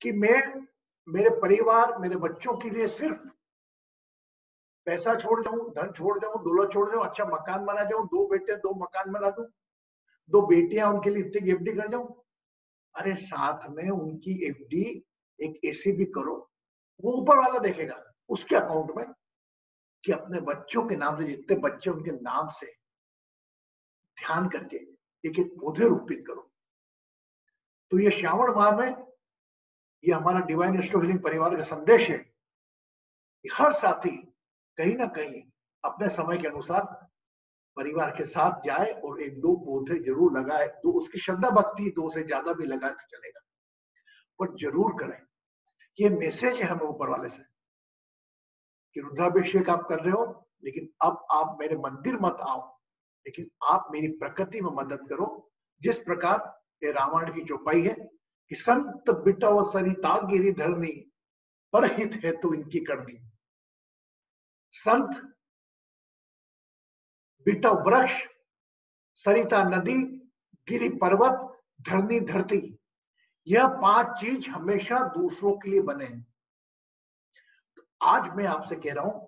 कि मैं मेरे परिवार, मेरे बच्चों के लिए सिर्फ पैसा छोड़ जाऊं, धन छोड़ जाऊं, दौलत छोड़ जाऊं, अच्छा मकान बना जाऊं, 2 बेटे 2 मकान बना दूं, 2 बेटियां उनके लिए इतनी एफडी कर जाऊं। अरे साथ में उनकी एफडी एक ऐसी भी करो, वो ऊपर वाला देखेगा उसके अकाउंट में कि अपने बच्चों के नाम से, जितने बच्चे उनके नाम से ध्यान करके एक एक पौधे रोपित करो। तो ये श्रावण माह में ये हमारा डिवाइन एस्ट्रो हीलिंग परिवार का संदेश है कि हर साथी कहीं ना कहीं अपने समय के अनुसार परिवार के साथ जाए और 1-2 पौधे जरूर लगाए। तो उसकी श्रद्धा भक्ति 2 से ज्यादा भी लगाए तो चलेगा, पर जरूर करें। ये मैसेज है हमें ऊपर वाले से कि रुद्राभिषेक आप कर रहे हो, लेकिन अब आप मेरे मंदिर मत आओ, लेकिन आप मेरी प्रकृति में मदद करो। जिस प्रकार ये रामायण की चौपाई है कि संत बिटव सरिता गिरी धरनी, परहित है तो इनकी करनी। संत बिटव वृक्ष, सरिता नदी, गिरी पर्वत, धरनी धरती, यह 5 चीज हमेशा दूसरों के लिए बने हैं। आज मैं आपसे कह रहा हूं,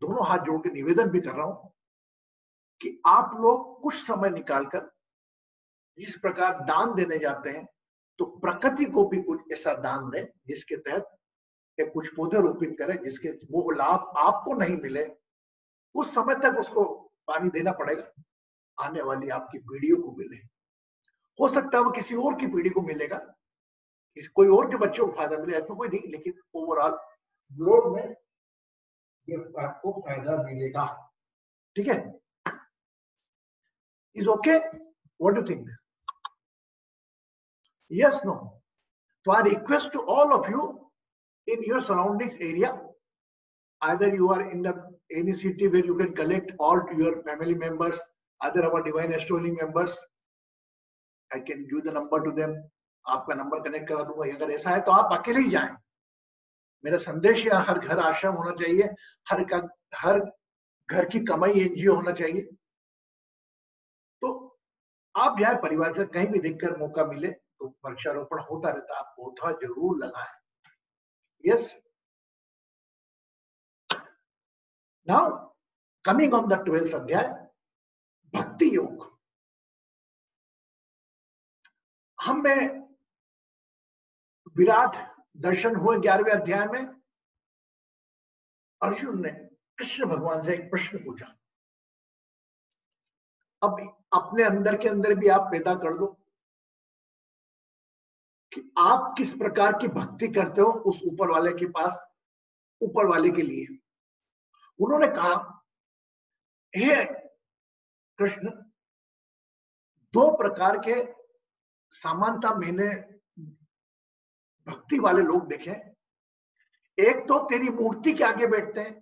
दोनों हाथ जोड़ के निवेदन भी कर रहा हूं कि आप लोग कुछ समय निकालकर जिस प्रकार दान देने जाते हैं, तो प्रकृति को भी कुछ ऐसा दान दें जिसके तहत एक कुछ पौधे रोपित करें, जिसके वो लाभ आपको नहीं मिले, कुछ समय तक उसको पानी देना पड़ेगा, आने वाली आपकी पीढ़ियों को मिले। हो सकता है वो किसी और की पीढ़ी को मिलेगा, कोई और के बच्चों को फायदा मिले, ऐसा कोई नहीं, लेकिन ओवरऑल ग्लोब में ये आपको फायदा मिलेगा। ठीक है? Is okay? What do think? Yes, no? तो I request to all of you in your surroundings area, either you are in the any city where you can collect all your family members, either our divine astrology members, I can give the number to them, आपका number connect करा दूंगा। अगर ऐसा है तो आप अकेले ही जाएं। मेरा संदेश है हर घर आश्रम होना चाहिए, हर घर की कमाई एनजीओ होना चाहिए। तो आप जाए परिवार से, कहीं भी देखकर मौका मिले तो वृक्षारोपण होता रहता है, आप पौधा जरूर लगाएं। Yes. Now, coming on the 12th अध्याय, भक्ति योग। हमें विराट दर्शन हुए 11वें अध्याय में। अर्जुन ने कृष्ण भगवान से एक प्रश्न पूछा। अब अपने अंदर के अंदर भी आप पैदा कर लो कि आप किस प्रकार की भक्ति करते हो उस ऊपर वाले के पास, ऊपर वाले के लिए। उन्होंने कहा, हे कृष्ण, 2 प्रकार के समानता मैंने भक्ति वाले लोग देखे। एक तो तेरी मूर्ति के आगे बैठते हैं,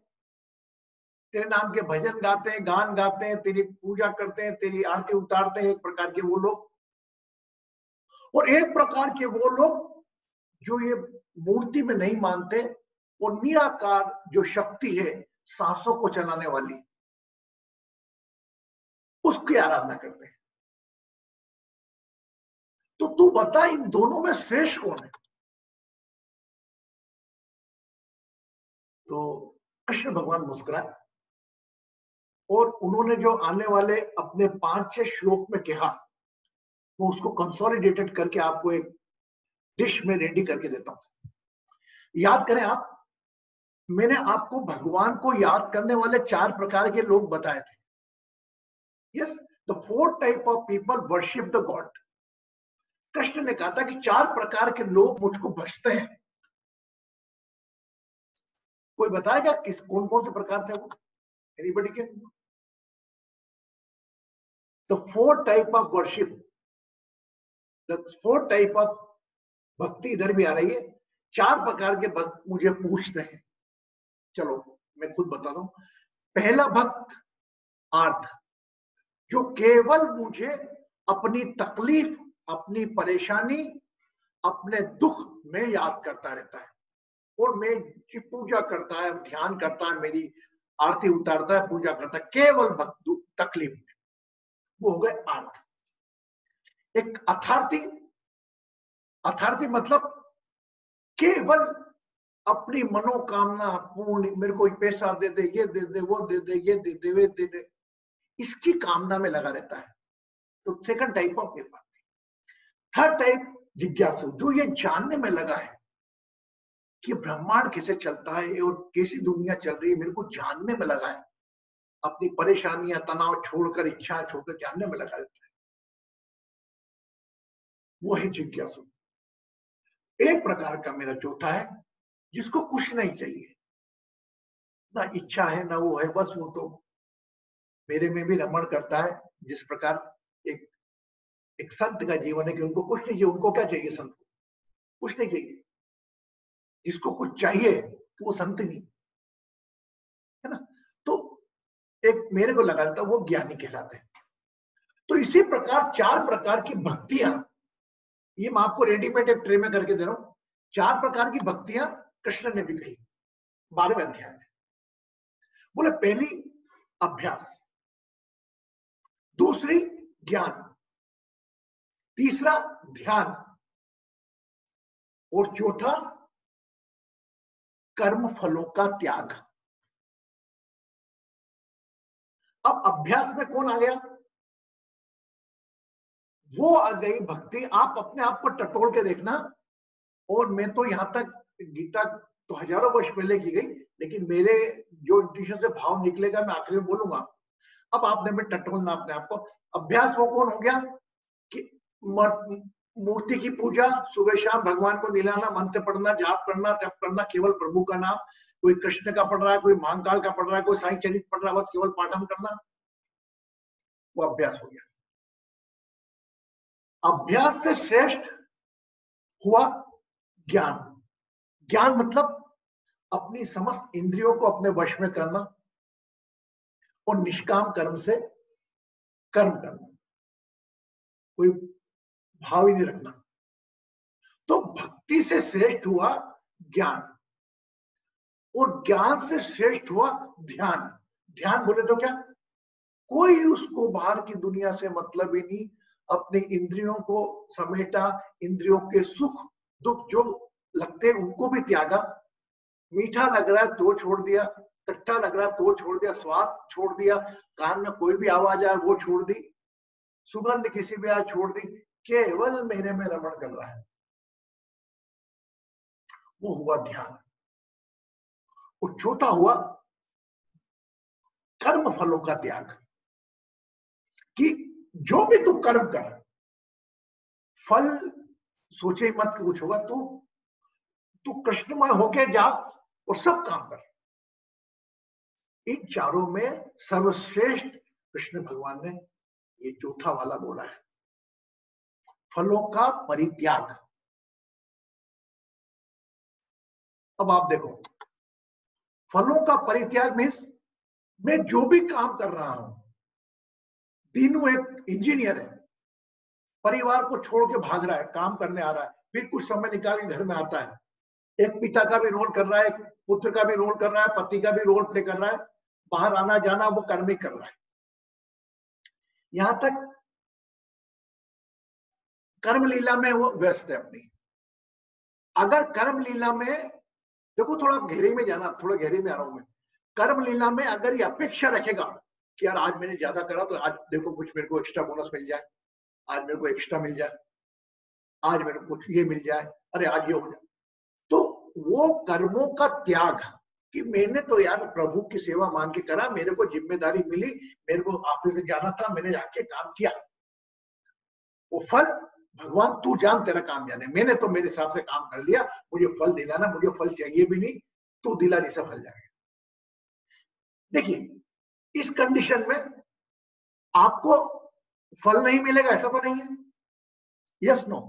तेरे नाम के भजन गाते हैं, गान गाते हैं, तेरी पूजा करते हैं, तेरी आरती उतारते हैं, एक प्रकार के वो लोग। और एक प्रकार के वो लोग जो ये मूर्ति में नहीं मानते और निराकार जो शक्ति है सांसों को चलाने वाली, उसकी आराधना करते हैं। तो तू बता, इन दोनों में श्रेष्ठ कौन है? तो कृष्ण भगवान मुस्कुराए और उन्होंने जो आने वाले अपने 5-6 श्लोक में कहा, वो उसको कंसोलिडेटेड करके आपको एक डिश में रेडी करके देता हूं। याद करें आप, मैंने आपको भगवान को याद करने वाले 4 प्रकार के लोग बताए थे। Yes, the 4 type of people worship the God. Krishna ने कहा था कि 4 प्रकार के लोग मुझको भजते हैं। कोई बताएगा किस कौन कौन से प्रकार थे वो? Anybody can? The 4 type of worship, the 4 type of भक्ति इधर भी आ रही है। 4 प्रकार के भक्त मुझे पूछते हैं। चलो मैं खुद बताता हूं। पहला भक्त आर्थ, जो केवल मुझे अपनी तकलीफ, अपनी परेशानी, अपने दुख में याद करता रहता है और मेरी पूजा करता है, ध्यान करता है, मेरी आरती उतारता है, पूजा करता है, केवल तकलीफ में। वो हो गए आर्थ। एक अथार्थी, अथार्थी मतलब केवल अपनी मनोकामना पूर्ण, मेरे को पैसा दे दे, ये दे दे, वो दे दे, ये दे दे, वे दे दे, इसकी कामना में लगा रहता है। तो सेकंड टाइप ऑफ निर्माण। थर्ड टाइप जिज्ञासु, जो ये जानने में लगा है कि ब्रह्मांड कैसे चलता है और कैसी दुनिया चल रही है, मेरे को जानने में लगा है, अपनी परेशानियां तनाव छोड़कर, इच्छा छोड़कर जानने में लगा रहता है, वो है जिज्ञासु। एक प्रकार का मेरा चौथा है जिसको कुछ नहीं चाहिए, ना इच्छा है ना वो है, बस वो तो मेरे में भी रमण करता है। जिस प्रकार एक एक संत का जीवन है कि उनको कुछ नहीं चाहिए। उनको क्या चाहिए? संत को कुछ नहीं चाहिए। जिसको कुछ चाहिए तो वो संत नहीं है ना। तो एक मेरे को लगा था वो ज्ञानी कहलाते हैं। तो इसी प्रकार 4 प्रकार की भक्तियां, ये मैं आपको रेडीमेड एक ट्रे में करके दे रहा हूं। 4 प्रकार की भक्तियां कृष्ण ने भी कही 12वें अध्याय में। बोले पहली अभ्यास, दूसरी ज्ञान, तीसरा ध्यान और चौथा कर्म फलों का त्याग। अब अभ्यास में कौन आ गया? वो आ गई भक्ति। आप अपने आप को टटोल के देखना। और मैं तो यहां तक, गीता तो हजारों वर्ष पहले की गई, लेकिन मेरे जो इंट्यूशन से भाव निकलेगा मैं आखिर में बोलूंगा। अब आपने में टटोलना अपने आप को। अभ्यास वो कौन हो गया कि मूर्ति की पूजा, सुबह शाम भगवान को निलाना, मंत्र पढ़ना, जाप करना, जप करना, केवल प्रभु का नाम। कोई कृष्ण का पढ़ रहा है, कोई महाकाल का पढ़ रहा है, कोई साईं चरित पढ़ रहा है, बस केवल पाठन करना, वो अभ्यास हो गया। अभ्यास से श्रेष्ठ हुआ ज्ञान। ज्ञान मतलब अपनी समस्त इंद्रियों को अपने वश में करना और निष्काम कर्म से कर्म करना, कोई भाव ही नहीं रखना। तो भक्ति से श्रेष्ठ हुआ ज्ञान और ज्ञान से श्रेष्ठ हुआ ध्यान। ध्यान बोले तो क्या? कोई उसको बाहर की दुनिया से मतलब ही नहीं, अपनी इंद्रियों को समेटा, इंद्रियों के सुख दुख जो लगते हैं उनको भी त्यागा। मीठा लग रहा है तो छोड़ दिया, खट्टा लग रहा है तो छोड़ दिया, स्वाद छोड़ दिया, कान में कोई भी आवाज आए वो छोड़ दी, सुगंध किसी भी आए छोड़ दी, केवल मेरे में रमण कर रहा है, वो हुआ ध्यान। और चौथा हुआ कर्म फलों का त्याग, कि जो भी तू कर्म कर, फल सोचे मत कि कुछ होगा, तू कृष्णमय होके जा और सब काम कर। इन चारों में सर्वश्रेष्ठ कृष्ण भगवान ने ये चौथा वाला बोला है, फलों का परित्याग। अब आप देखो, फलों का परित्याग मीन्स मैं जो भी काम कर रहा हूं, दीनू एक इंजीनियर है, परिवार को छोड़ के भाग रहा है, काम करने आ रहा है, फिर कुछ समय निकाल के घर में आता है, एक पिता का भी रोल कर रहा है, एक पुत्र का भी रोल कर रहा है, पति का भी रोल प्ले कर रहा है, बाहर आना जाना वो कर्म ही कर रहा है। यहां तक कर्म लीला में वो व्यस्त है अपनी। अगर कर्म लीला में, देखो थोड़ा गहरे में जाना, थोड़ा गहरे में आ रहा हूं मैं। कर्म लीला में अगर ये अपेक्षा रखेगा कि यार आज मैंने ज्यादा करा तो आज देखो कुछ मेरे को एक्स्ट्रा बोनस मिल जाए, आज मेरे को एक्स्ट्रा मिल जाए, आज मेरे को कुछ ये मिल जाए, अरे आज ये हो जाए, तो वो कर्मों का त्याग कि मैंने तो यार प्रभु की सेवा मान के करा, मेरे को जिम्मेदारी मिली, मेरे को ऑफिस से जाना था, मैंने जाके काम किया, वो फल भगवान तू जान, तेरा काम जाने, मैंने तो मेरे हिसाब से काम कर लिया, मुझे फल दिलाना, मुझे फल चाहिए भी नहीं, तू दिला नहीं, सब फल जाएगा। देखिए इस कंडीशन में आपको फल नहीं मिलेगा ऐसा तो नहीं है, यस नो।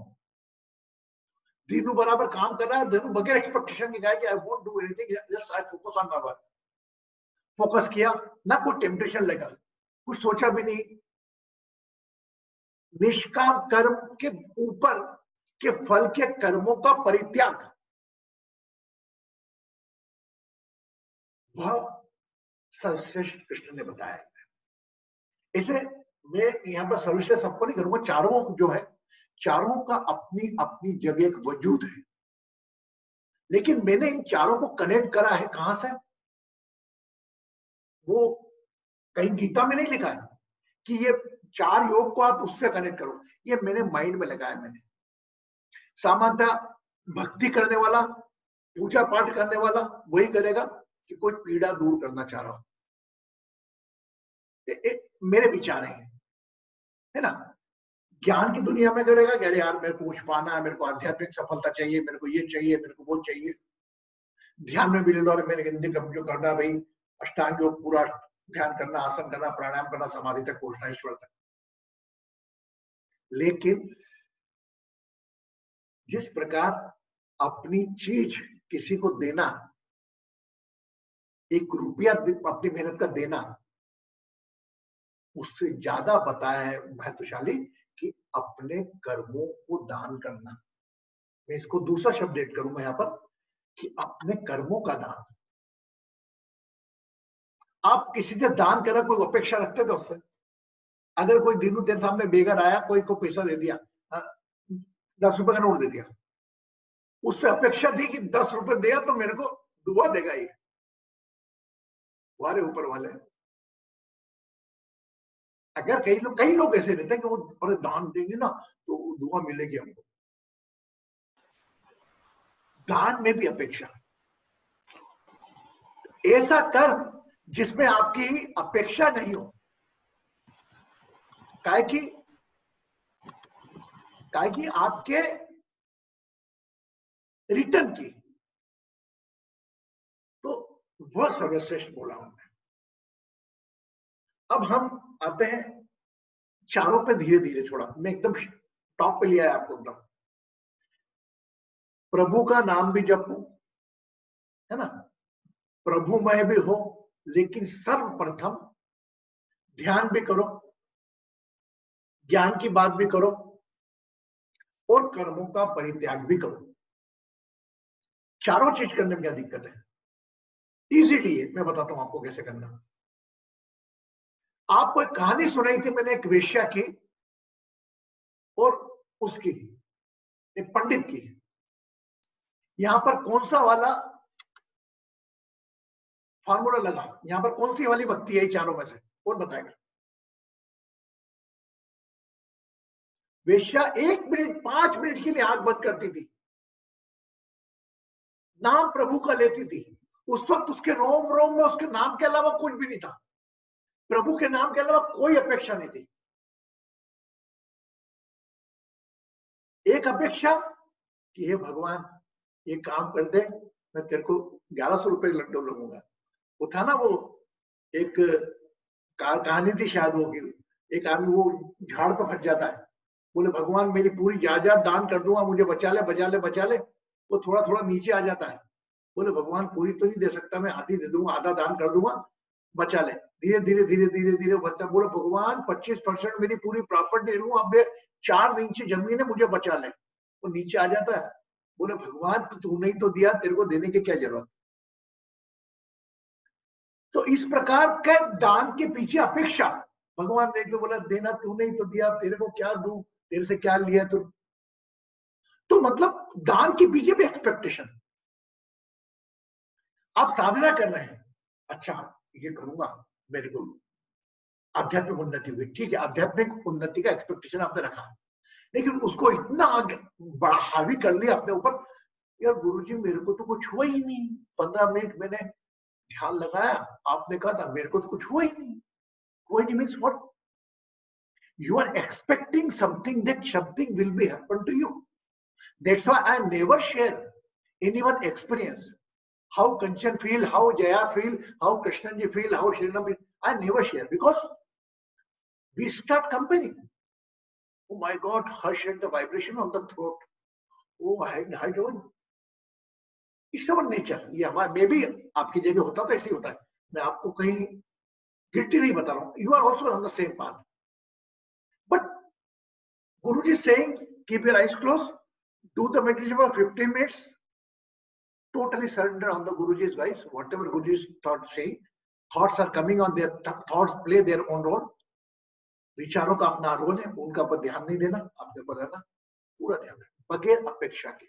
दीनू बराबर काम कर रहा है, दीनू बगैर एक्सपेक्टेशन के कहा कि I won't do anything, just I focus on my work. Focus किया ना, कोई टेम्पटेशन लगा, कुछ सोचा भी नहीं, निष्काम कर्म के ऊपर के फल के कर्मों का परित्याग, वह सर्वश्रेष्ठ कृष्ण ने बताया। इसे मैं यहां पर सर्वश्रेष्ठ सबको नहीं करूंगा, चारों जो है, चारों का अपनी अपनी जगह एक वजूद है। लेकिन मैंने इन चारों को कनेक्ट करा है कहां से? वो कहीं गीता में नहीं लिखा है कि ये 4 योग को आप उससे कनेक्ट करो, ये मैंने माइंड में लगाया। मैंने सामान्यतः भक्ति करने वाला, पूजा पाठ करने वाला वही करेगा कि कोई पीड़ा दूर करना चाह रहा हो। मेरे विचार है ना। ज्ञान की दुनिया में करेगा कि अरे यार मेरे को कुछ पाना है, मेरे को आध्यात्मिक सफलता चाहिए, मेरे को ये चाहिए, मेरे को वो चाहिए। ध्यान में भी ले लो, मेरे हिंदी का जो करना भाई, अष्टांग योग पूरा ध्यान करना, आसन करना, प्राणायाम करना, समाधि तक पहुंचना, ईश्वर तक। लेकिन जिस प्रकार अपनी चीज किसी को देना, 1 रुपया अपनी मेहनत का देना, उससे ज्यादा बताया है महत्वशाली कि अपने कर्मों को दान करना। मैं इसको दूसरा शब्द ऐड करूंगा यहां पर कि अपने कर्मों का दान। आप किसी से दान करा, कोई अपेक्षा रखते थे उससे? अगर कोई दिनों तेरे सामने बेघर आया, कोई को पैसा दे दिया, 10 रुपए का नोट दे दिया, उससे अपेक्षा थी कि 10 रुपए दिया तो मेरे को दुआ देगा ये। वारे ऊपर वाले, अगर कई लोग ऐसे रहते हैं कि वो अरे दान देंगे ना तो दुआ मिलेगी हमको। दान में भी अपेक्षा। ऐसा कर्म जिसमें आपकी अपेक्षा नहीं हो, काहे कि आपके रिटर्न की, तो वह सर्वश्रेष्ठ बोला हमने। अब हम आते हैं चारों पे धीरे धीरे, छोड़ा मैं एकदम टॉप पे लिया है आपको एकदम। प्रभु का नाम भी जपो, है ना, प्रभुमय भी हो, लेकिन सर्वप्रथम ध्यान भी करो, ज्ञान की बात भी करो, और कर्मों का परित्याग भी करो। चारों चीज करने में क्या दिक्कत है? इजीली है, मैं बताता हूं आपको कैसे करना। आपको एक कहानी सुनाई थी मैंने, एक वेश्या की और उसकी, एक पंडित की। यहां पर कौन सा वाला फॉर्मूला लगा? यहां पर कौन सी वाली भक्ति है चारों में से? कौन बताएगा? वेश्या 1 मिनट 5 मिनट के लिए आंख बंद करती थी, नाम प्रभु का लेती थी। उस वक्त उसके रोम रोम में उसके नाम के अलावा कुछ भी नहीं था, प्रभु के नाम के अलावा कोई अपेक्षा नहीं थी। एक अपेक्षा कि हे भगवान ये काम कर दे, मैं तेरे को 1100 रुपए लड्डू लगूंगा। वो था ना, वो एक कहानी थी शायद वो की, एक आदमी वो झाड़ पर फंस जाता है, बोले भगवान मेरी पूरी जायदाद दान कर दूंगा, मुझे बचा ले बचा ले बचा ले। वो थोड़ा थोड़ा नीचे आ जाता है, बोले भगवान पूरी तो नहीं दे सकता, मैं आधी दे दूंगा, आधा दान कर दूंगा, बचा ले। धीरे धीरे धीरे धीरे धीरे बच्चा बोले भगवान 25% मेरी पूरी प्रॉपर्टी दूंगा, अब 4 इंच जमीन है, मुझे बचा ले। वो नीचे आ जाता है, बोले भगवान तूने ही तो दिया, तेरे को देने की क्या जरूरत? तो इस प्रकार के दान के पीछे अपेक्षा, भगवान ने तो बोला देना तूने ही तो दिया, तेरे को क्या दूं, तेरे से क्या लिया तू? तो मतलब दान के पीछे भी एक्सपेक्टेशन। आप साधना कर रहे हैं, अच्छा ये करूंगा, मेरे को आध्यात्मिक उन्नति हुई, ठीक है, आध्यात्मिक उन्नति का एक्सपेक्टेशन आपने रखा, लेकिन उसको इतना बड़ा हावी कर लिया अपने ऊपर, यार गुरुजी मेरे को तो कुछ हुआ ही नहीं, 15 मिनट मैंने ध्यान लगाया, आपने कहा था मेरे को तो कुछ हुआ ही नहीं। हुआ ही नहीं means what? You are expecting something that something will be happen to you. That's why I never share anyone experience. How Kanchan feel, how Jaya feel, how Krishnanji feel, how Shrinam feel. I never share because we start comparing. Oh my God, hush and the vibration on the throat. Oh, I don't. It's our nature. ये हमारा, मे भी आपकी जगह होता तो ऐसे ही होता है। मैं आपको कहीं गिल्टी नहीं बता रहा हूँ। You are also on the same path. But Guruji is saying, keep your eyes closed, do the meditation for 15 minutes, totally surrender on the Guruji's voice, whatever Guruji's thought saying. Thoughts are coming on their thoughts, play their own role. विचारों का अपना role है, उनका पर ध्यान नहीं देना, अपने पर रहना, पूरा ध्यान है, बगैर अपेक्षा के।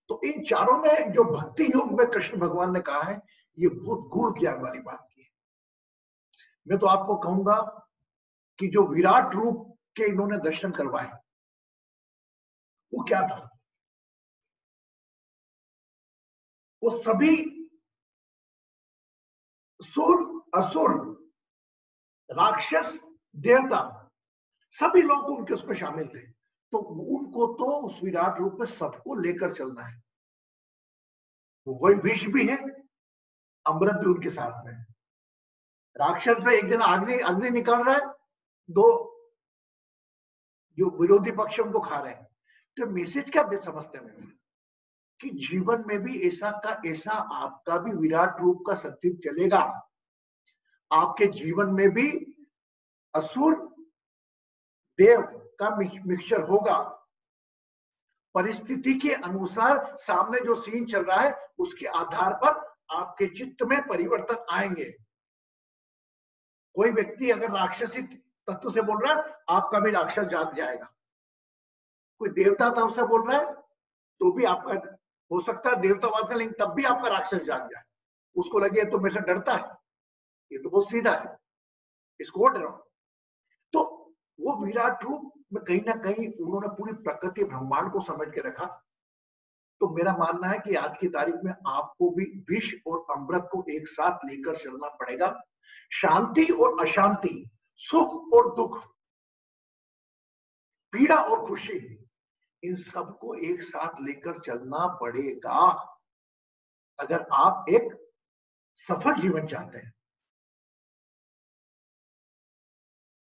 तो इन चारों में जो भक्ति योग में कृष्ण भगवान ने कहा है, ये बहुत गूढ़ ज्ञान वाली बात की है। मैं तो आपको कहूंगा कि जो विराट रूप के इन्होंने दर्शन करवाए, वो क्या था? वो सभी सुर, असुर, राक्षस, देवता, सभी लोग उनके उसमें शामिल थे। तो उनको तो उस विराट रूप में सबको लेकर चलना है। वही विष भी है, अमृत भी उनके साथ में है। राक्षस में एक जना अग्नि अग्नि निकाल रहा है, दो जो विरोधी पक्ष उनको खा रहे हैं। तो मैसेज क्या दे समझते हैं कि जीवन में भी ऐसा का ऐसा आपका भी विराट रूप का सत्य चलेगा। आपके जीवन में भी असुर देव का मिक्सचर होगा। परिस्थिति के अनुसार सामने जो सीन चल रहा है, उसके आधार पर आपके चित्त में परिवर्तन आएंगे। कोई व्यक्ति अगर राक्षसी तत्व से बोल रहा है, आपका भी राक्षस जाग जाएगा। कोई देवता तत्व से बोल रहा है, तो भी आपका हो सकता है देवतावाद का, लेकिन तब भी आपका राक्षस जाग जाए। उसको लगे तो मेरे से डरता है, ये तो बहुत सीधा है, इसको डरो। तो वो विराट रूप में कहीं ना कहीं उन्होंने पूरी प्रकृति ब्रह्मांड को समझ के रखा। तो मेरा मानना है कि आज की तारीख में आपको भी विष और अमृत को एक साथ लेकर चलना पड़ेगा। शांति और अशांति, सुख और दुख, पीड़ा और खुशी, इन सबको एक साथ लेकर चलना पड़ेगा अगर आप एक सफल जीवन चाहते हैं।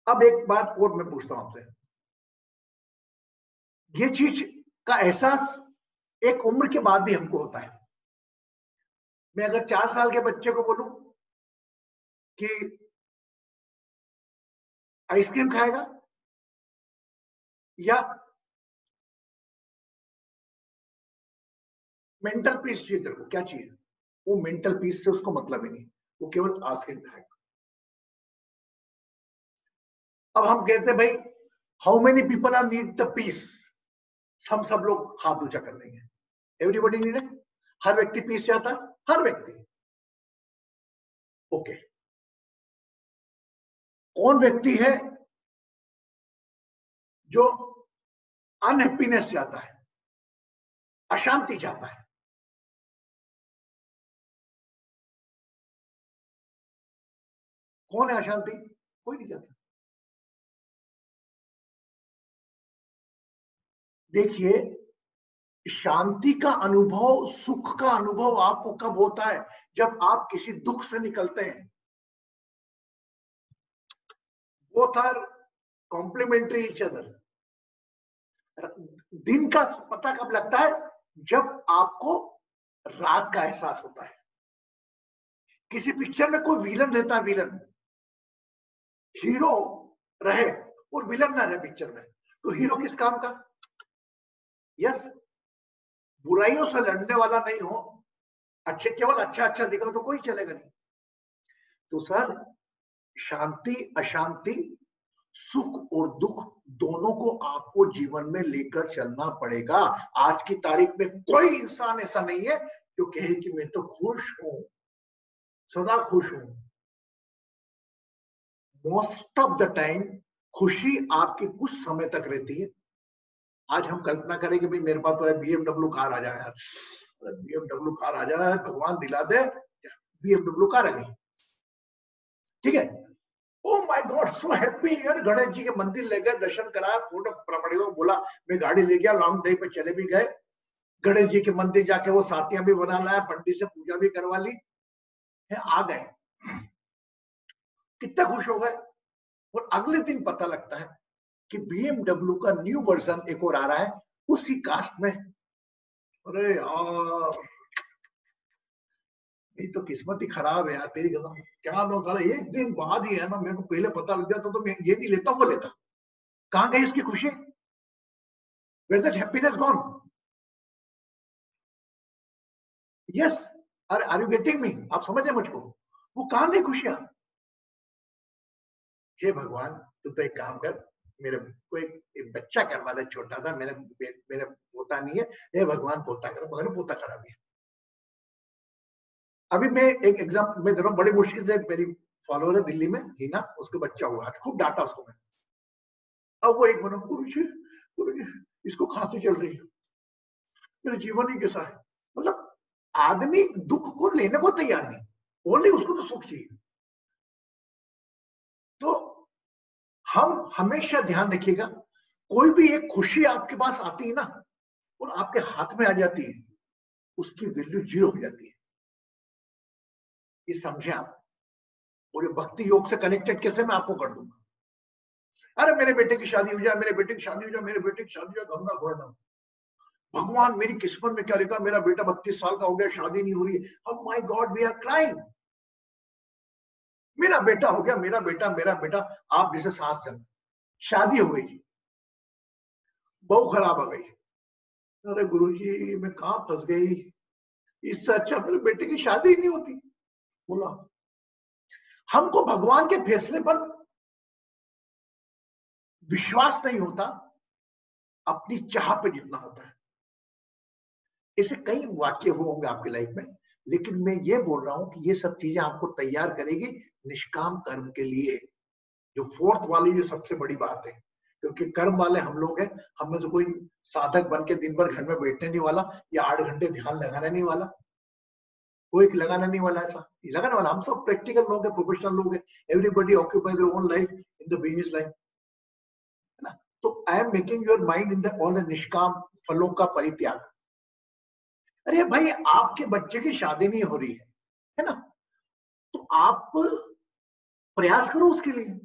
अब एक बात और मैं पूछता हूं आपसे, ये चीज का एहसास एक उम्र के बाद भी हमको होता है। मैं अगर 4 साल के बच्चे को बोलूं कि आइसक्रीम खाएगा या मेंटल पीस चाहिए तेरे को, क्या चाहिए? वो मेंटल पीस से उसको मतलब ही नहीं, वो केवल आइसक्रीम खाएगा। अब हम कहते हैं भाई, how many people are need the peace? सब लोग हाथ ऊंचा कर देंगे। Everybody need it. हर व्यक्ति पीस चाहता है, हर व्यक्ति। ओके, कौन व्यक्ति है जो अनहैप्पीनेस चाहता है, अशांति चाहता है? कौन है अशांति? कोई नहीं चाहता। देखिए, शांति का अनुभव, सुख का अनुभव आपको कब होता है? जब आप किसी दुख से निकलते हैं। Both are complementary each other. दिन का पता कब लगता है? जब आपको रात का एहसास होता है। किसी पिक्चर में कोई विलन रहता है, विलन, हीरो रहे और विलन ना रहे पिक्चर में, तो हीरो किस काम का? यस, बुराइयों से लड़ने वाला नहीं हो, अच्छे केवल अच्छा अच्छा दिखा तो कोई चलेगा नहीं। तो सर, शांति अशांति, सुख और दुख, दोनों को आपको जीवन में लेकर चलना पड़ेगा। आज की तारीख में कोई इंसान ऐसा नहीं है जो कहे कि मैं तो खुश हूं, सदा खुश हूं। मोस्ट ऑफ द टाइम खुशी आपकी कुछ समय तक रहती है। आज हम कल्पना करें कि भाई मेरे पास तो है BMW कार आ जाए, यार BMW कार आ जाए, भगवान दिला दे, BMW कार आ गई, ठीक है, oh my God so happy यार। गणेश जी के मंदिर ले गए, दर्शन कराया, फोटो प्रमाणियों बोला, मैं गाड़ी ले गया, लॉन्ग ड्राइव पे चले भी गए, गणेश जी के मंदिर जाके वो साथियां भी बना लाया, पंडित से पूजा भी करवा ली है, आ गए, कितना खुश हो गए। और अगले दिन पता लगता है कि BMW का न्यू वर्जन एक और आ रहा है उसी कास्ट में। अरे यार, ये तो किस्मत ही खराब है यार तेरी कसम। क्या लो साला, एक दिन बाद ही है ना, मेरे को पहले पता लग जाता तो मैं ये नहीं लेता, वो लेता। कहां गई उसकी खुशी? Where that happiness gone? Yes, are you getting me? आप समझे मुझको? वो कहां गई खुशियां? हे भगवान, तू तो एक काम कर, मेरे कोई एक बच्चा करवा दे छोटा था, मेरा पोता नहीं है, हे भगवान पोता करो, मगर पोता करा दिया। अभी मैं एक एग्जाम्पल मैं दे रहा हूँ, बड़ी मुश्किल से मेरी फॉलोअर है दिल्ली में, हिना, उसका बच्चा हुआ, खूब डांटा उसको मैं। अब वो एक बोला, गुरुजी इसको खांसी चल रही है, मेरा जीवन ही कैसा है। मतलब आदमी दुख को लेने को तैयार नहीं, ओनली उसको तो सुख चाहिए। तो हम हमेशा ध्यान रखिएगा, कोई भी एक खुशी आपके पास आती है ना और आपके हाथ में आ जाती है, उसकी वैल्यू 0 हो जाती है। ये समझे आप? और ये भक्ति योग से कनेक्टेड कैसे मैं आपको कर दूंगा। अरे मेरे बेटे की शादी हो जाए, मेरे बेटे की शादी हो जाए, मेरे बेटे की शादी हो जाए, गंगा घोड़ना। भगवान मेरी किस्मत में क्या लिखा, मेरा बेटा 32 साल का हो गया, शादी नहीं हो रही है। Oh my God, we are crying. मेरा बेटा हो गया, मेरा बेटा, आप जिसे सांस चल, शादी हो गई, बहू खराब आ गई। अरे गुरुजी मैं कहां फंस गई, इससे अच्छा मेरे बेटे की शादी ही नहीं होती। बोला हमको भगवान के फैसले पर विश्वास नहीं होता, अपनी चाह पे जितना होता है। ऐसे कई वाक्य होंगे आपके लाइफ में, लेकिन मैं ये बोल रहा हूं कि ये सब चीजें आपको तैयार करेगी निष्काम कर्म के लिए। जो फोर्थ वाली जो सबसे बड़ी बात है, क्योंकि कर्म वाले हम लोग हैं, हमें तो कोई साधक बन के दिन भर घर में बैठने नहीं वाला या 8 घंटे ध्यान लगाने नहीं वाला, कोई लगाना नहीं वाला, ऐसा लगाने वाला हम सब प्रैक्टिकल लोग हैं, प्रोफेशनल लोग हैं। Everybody occupy their own life in the business line, है ना। तो I am making your mind in the on the निष्काम फलों का परित्याग। अरे भाई आपके बच्चे की शादी नहीं हो रही है ना, तो आप प्रयास करो उसके लिए,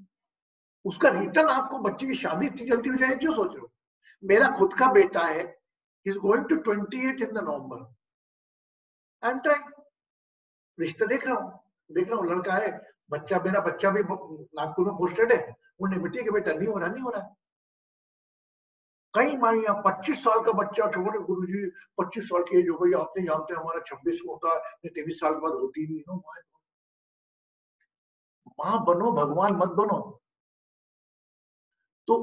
उसका रिटर्न आपको बच्चे की शादी इतनी जल्दी हो जाए क्यों सोच रहे हो। मेरा खुद का बेटा है, is going to 28 in the November, I am trying, रिश्ता देख रहा हूँ लड़का है, मेरा बच्चा भी नागपुर में पोस्टेड है, वो बेटे के बेटा नहीं हो रहा। कई माइया 25 साल का बच्चा, छोटे गुरुजी 25 साल की एज हो गई, आपने जानते हैं हमारा 26 को होता है, 23 साल के बाद होती नहीं है। मां बनो, भगवान मत बनो। तो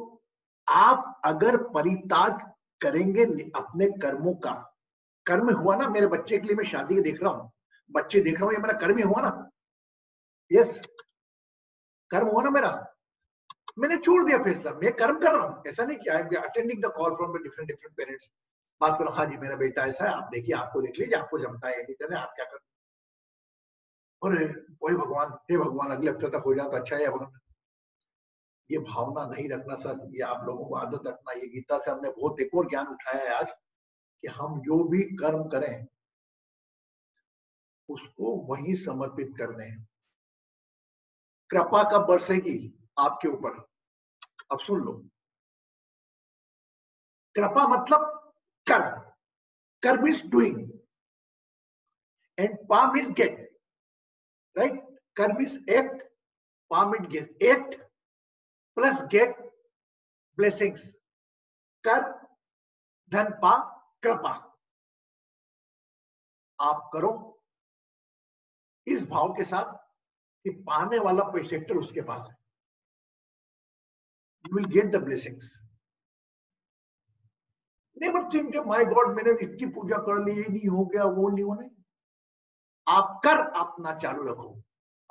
आप अगर परित्याग करेंगे अपने कर्मों का, कर्म हुआ ना, मेरे बच्चे के लिए मैं शादी देख रहा हूँ, बच्चे देख रहा हूँ, ये मेरा कर्म ही हुआ ना। यस, कर्म हुआ ना मेरा, मैंने छोड़ दिया फैसला, मैं कर्म कर रहा हूँ। ऐसा नहीं कि I am attending the call from different parents, बात करो, हाँ जी मेरा बेटा ऐसा है, आप देखिए, आपको देख लीजिए, आपको जमता है नहीं करना, आप क्या कर। और वही भगवान, हे भगवान अगले हफ्ते तक हो जाता तो अच्छा है भगवान। ये भावना नहीं रखना सर, ये आप लोगों को आदत रखना। ये गीता से हमने बहुत एक और ज्ञान उठाया है आज, कि हम जो भी कर्म करें उसको वही समर्पित करने हैं। कृपा कब बरसेगी आपके ऊपर, अब सुन लो। कृपा मतलब कर्म, कर्म इज डूइंग एंड पाम is get, right. Karma is act, पाम is get, act plus get blessings, कर धन पा कृपा। आप करो इस भाव के साथ कि पाने वाला सेक्टर उसके पास है, you will get the blessings. Never think my God मैंने इतनी पूजा कर ली, ये नहीं हो गया, वो नहीं होने। आप कर अपना चालू रखो,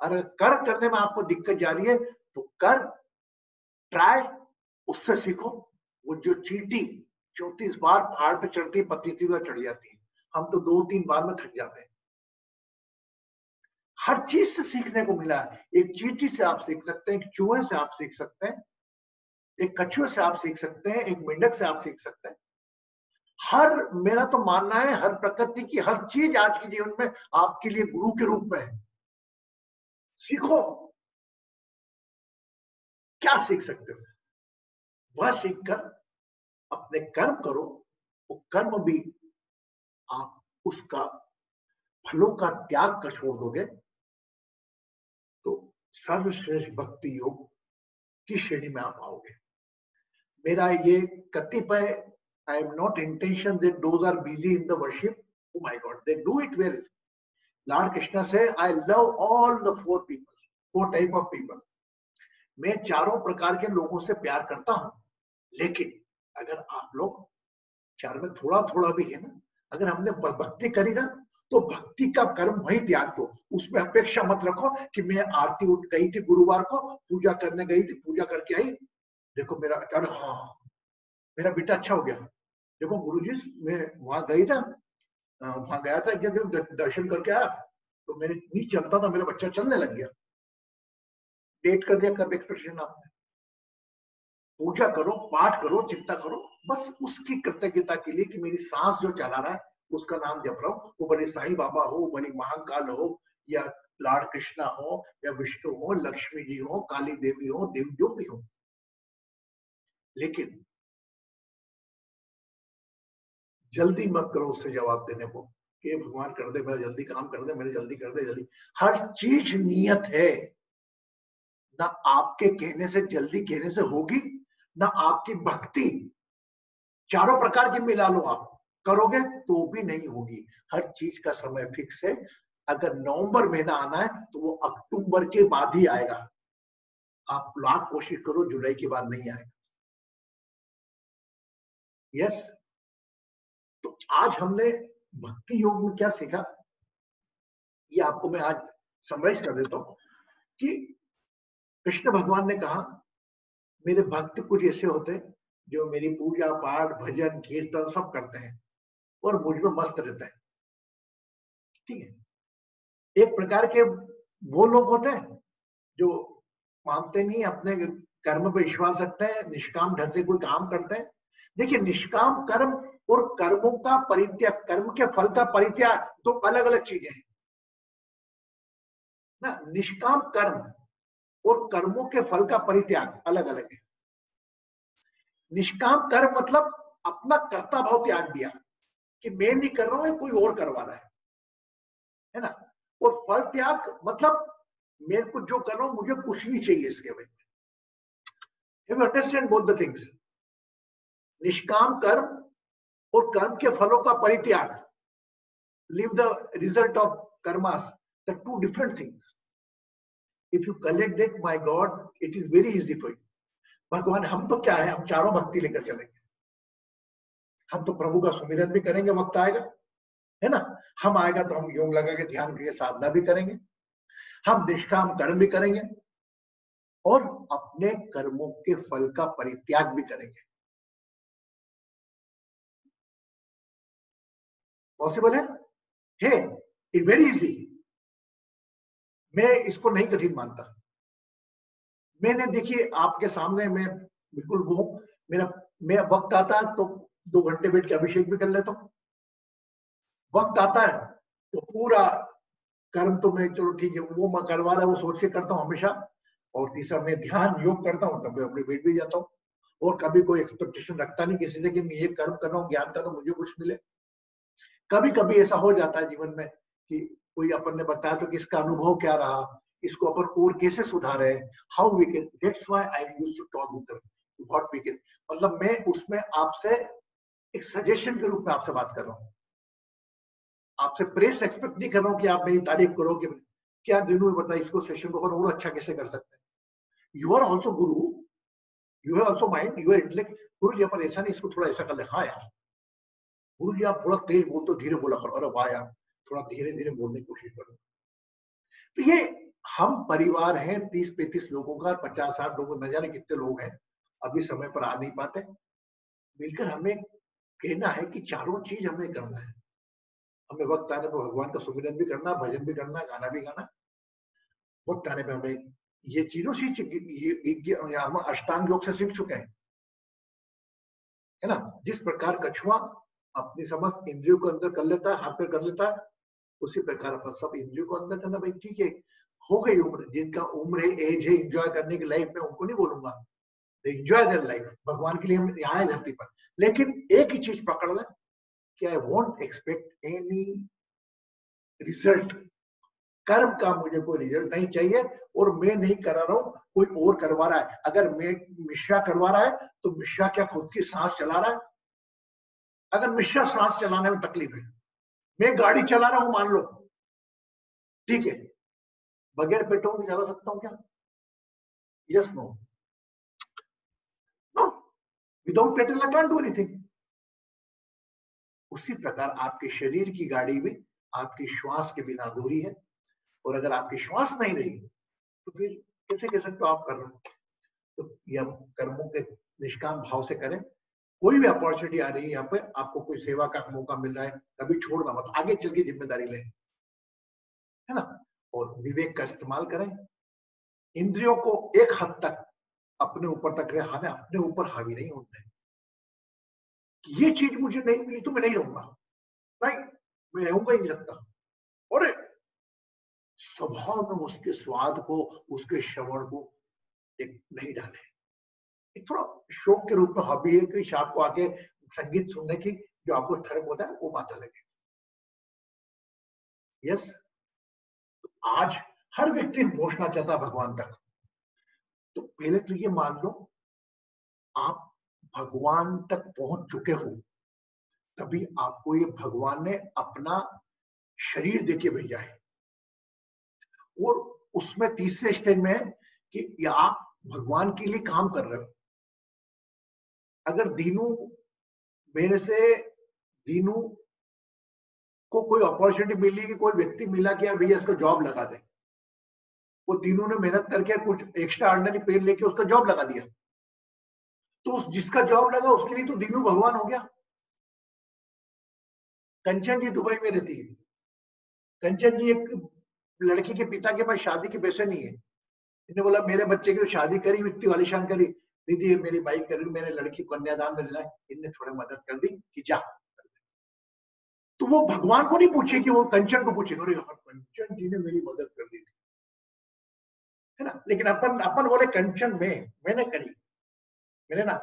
अगर कर करने में आपको दिक्कत जा रही है तो कर, ट्राई, उससे सीखो। वो जो चींटी 34 बार पहाड़ पे चढ़ती है, 35 बार चढ़ जाती है, हम तो 2-3 बार में थक जाते हैं। हर चीज से सीखने को मिला है। एक चींटी से आप सीख सकते हैं, एक चूहे से आप सीख सकते हैं, एक कछुए से आप सीख सकते हैं, एक मेंढक से आप सीख सकते हैं। हर, मेरा तो मानना है हर प्रकृति की हर चीज आज के जीवन में आपके लिए गुरु के रूप में है। सीखो, क्या सीख सकते हो वह सीखकर अपने कर्म करो। वो कर्म भी आप उसका फलों का त्याग कर छोड़ दोगे तो सर्वश्रेष्ठ भक्ति योग की श्रेणी में आप आओगे। मेरा ये कतिपय, I am not intention that those are busy in the worship. Oh my God, they do it well. Lord Krishna said, I love all the four people, four type of people. मैं चारों प्रकार के लोगों से प्यार करता हूं, लेकिन अगर आप लोग चार में थोड़ा थोड़ा भी है ना, अगर हमने भक्ति करी ना, तो भक्ति का कर्म वही त्याग दो। उसमें अपेक्षा मत रखो कि मैं आरती उठ गई थी गुरुवार को, पूजा करने गई थी, पूजा करके आई, देखो मेरा, अरे हाँ मेरा बेटा अच्छा हो गया, देखो गुरुजी मैं वहां गई था, वहां गया था दर्शन करके आया, तो मेरे नहीं चलता था, मेरा बच्चा चलने लग गया। डेट कर दिया कब एक्सपेक्टेशन आपने? पूजा करो, पाठ करो, चिंता करो, बस उसकी कृतज्ञता के लिए कि मेरी सांस जो चला रहा है उसका नाम जप रहा हूं, वो भले साईं बाबा हो, भले महाकाल हो, या लॉर्ड कृष्णा हो, या विष्णु हो, लक्ष्मी जी हो, काली देवी हो, देव जो भी हो। लेकिन जल्दी मत करो उससे जवाब देने को कि भगवान कर दे, मेरा जल्दी काम कर दे, मेरे जल्दी कर दे, जल्दी। हर चीज नियत है, ना आपके कहने से, जल्दी कहने से होगी, ना आपकी भक्ति चारों प्रकार की मिला लो आप करोगे तो भी नहीं होगी। हर चीज का समय फिक्स है। अगर नवंबर महीना आना है तो वो अक्टूबर के बाद ही आएगा। आप लाख कोशिश करो, जुलाई के बाद नहीं आएगा। यस। तो आज हमने भक्ति योग में क्या सीखा, ये आपको मैं आज समराइज कर देता हूं कि कृष्ण भगवान ने कहा मेरे भक्त कुछ ऐसे होते हैं जो मेरी पूजा पाठ भजन कीर्तन सब करते हैं और मुझ में मस्त रहते हैं। ठीक है। एक प्रकार के वो लोग होते हैं जो मानते नहीं, अपने कर्म पर विश्वास रखते हैं, निष्काम ढंग से कोई काम करते हैं। देखिए, निष्काम कर्म और कर्मों का परित्याग, कर्म के फल का परित्याग दो अलग अलग चीजें हैं ना। निष्काम कर्म और कर्मों के फल का परित्याग अलग अलग है। निष्काम कर्म मतलब अपना कर्ता भाव त्याग दिया कि मैं नहीं कर रहा हूं, कोई और करवा रहा है ना। और फल त्याग मतलब मेरे को जो कर रहा हूं मुझे कुछ नहीं चाहिए इसके में। You understand both the things. निष्काम कर्म और कर्म के फलों का परित्याग, leave the result of karmas, the two different things. If you collect that, my God, it is very easy for you. भगवान, हम तो क्या है, हम चारों भक्ति लेकर चलेंगे। हम तो प्रभु का सुमिरन भी करेंगे, वक्त आएगा, है ना। हम आएगा तो हम योग लगा के ध्यान करके साधना भी करेंगे, हम निष्काम कर्म भी करेंगे और अपने कर्मों के फल का परित्याग भी करेंगे। पॉसिबल है? It very easy. मैं इसको नहीं कठिन मानता। मैंने, देखिए आपके सामने मैं बिल्कुल वो, मेरा मैं वक्त आता है तो 2 घंटे बैठ के अभिषेक भी कर लेता हूँ। वक्त आता है तो पूरा कर्म तो मैं, चलो ठीक है वो मैं करवा रहा है वो सोच के करता हूँ हमेशा। और तीसरा, मैं ध्यान योग करता हूँ तब मैं अपने बैठ भी जाता हूँ। और कभी कोई एक्सपेक्टेशन रखता नहीं किसी से कि मैं ये कर्म कर रहा हूँ, ज्ञान कर रहा हूँ, मुझे कुछ मिले। कभी कभी ऐसा हो जाता है जीवन में कि कोई अपन ने बताया तो कि इसका अनुभव क्या रहा, इसको अपन और कैसे सुधारे, how we can, that's why I used to talk with them what we can. मतलब मैं उसमें आपसे एक सजेशन के रूप में आपसे बात कर रहा हूँ। आपसे प्रेस एक्सपेक्ट नहीं कर रहा हूँ कि आप मेरी तारीफ करो कि क्या दिनों में बताइए इसको, सेशन को और अच्छा कैसे कर सकते हैं। You are also guru, you are also mind, you are intellect. Guru ji अपन ऐसा नहीं, इसको थोड़ा ऐसा कर ले। हाँ यार गुरु जी आप थोड़ा तेज बोलते हो, धीरे बोला करो। अरे वाह यार, थोड़ा धीरे धीरे बोलने की कोशिश करो। तो ये हम परिवार हैं 30-35 लोगों का, 50-60 लोगों, न जाने कितने लोग हैं, अभी समय पर आ नहीं पाते। मिलकर हमें कहना है कि चारों चीज हमें करना है। हमें वक्त आने पर भगवान का सुमिरन भी करना, भजन भी करना, गाना भी गाना। वक्त आने पर हमें ये चीजों से हम अष्टांग योग से सीख चुके हैं, है ना। जिस प्रकार कछुआ अपनी समस्त इंद्रियों को अंदर कर लेता है, हाथ पे कर लेता है, उसी प्रकार अपना सब इंद्रियों को अंदर करना। भाई ठीक है, हो गई उम्र, जिनका उम्र है, एज है एंजॉय करने की लाइफ में, उनको नहीं बोलूंगा, एंजॉय देयर लाइफ, भगवान के लिए हम यहाँ है धरती पर। लेकिन एक ही चीज पकड़ लें कि I won't expect any result. कर्म का मुझे कोई रिजल्ट नहीं चाहिए और मैं नहीं करा रहा हूं, कोई और करवा रहा है। अगर मैं मिश्रा करवा रहा है तो मिश्रा क्या खुद की सांस चला रहा है? अगर मिश्रा सांस चलाने में तकलीफ है, मैं गाड़ी चला रहा हूं मान लो, ठीक है, बगैर पेट्रोल चला सकता हूं क्या? Yes no? No, without petrol I can't do anything. उसी प्रकार आपके शरीर की गाड़ी भी आपकी श्वास के बिना अधूरी है, और अगर आपकी श्वास नहीं रही तो फिर कैसे कह सकते हो आप कर रहे हो? तो ये हम कर्मों के निष्काम भाव से करें। कोई भी अपॉर्चुनिटी आ रही है, यहाँ पे आपको कोई सेवा का मौका मिल रहा है, कभी छोड़ना मत, आगे चल के जिम्मेदारी लें, है ना? और विवेक का इस्तेमाल करें, इंद्रियों को एक हद तक अपने ऊपर तक रहने, अपने ऊपर हावी नहीं होते। ये चीज मुझे नहीं मिली तो मैं नहीं रहूंगा, नहीं, मैं रहूंगा ही नहीं सकता। और स्वभाव में उसके स्वाद को, उसके श्रवण को एक नहीं डाले। एक थोड़ा शौक के रूप में हॉबी है कि शाम को आके संगीत सुनने की जो आपको थर्प होता है वो बात अलग है। यस, आज हर व्यक्ति पहुंचना चाहता है भगवान तक। तो पहले तो ये मान लो आप भगवान तक पहुंच चुके हो, तभी आपको ये भगवान ने अपना शरीर देके भेजा है। और उसमें तीसरे स्टेज में है कि आप भगवान के लिए काम कर रहे हो। अगर दीनू को कोई अपॉर्चुनिटी मिली कि कोई व्यक्ति मिला कि यार भैया इसको जॉब लगा दे, वो दीनू ने मेहनत करके कुछ एक्स्ट्रा ऑर्डिनरी पेन लेके उसका जॉब लगा दिया, तो उस जिसका जॉब लगा उसके लिए तो दीनू भगवान हो गया। कंचन जी दुबई में रहती है। कंचन जी एक लड़की के पिता के पास शादी के पैसे नहीं है, इन्होंने बोला मेरे बच्चे की तो शादी करी, इतनी वालीशान करी, दीदी मेरी बाई करी, मेरे लड़की कन्यादान में देना है, इनने थोड़ा मदद कर दी कि जा। तो वो भगवान को नहीं पूछे कि वो कंचन को पूछे, अरे यार कंचन जी ने मेरी मदद कर दी थी, है ना? लेकिन अपन अपन बोले कंचन में मैंने करी, मैंने ना,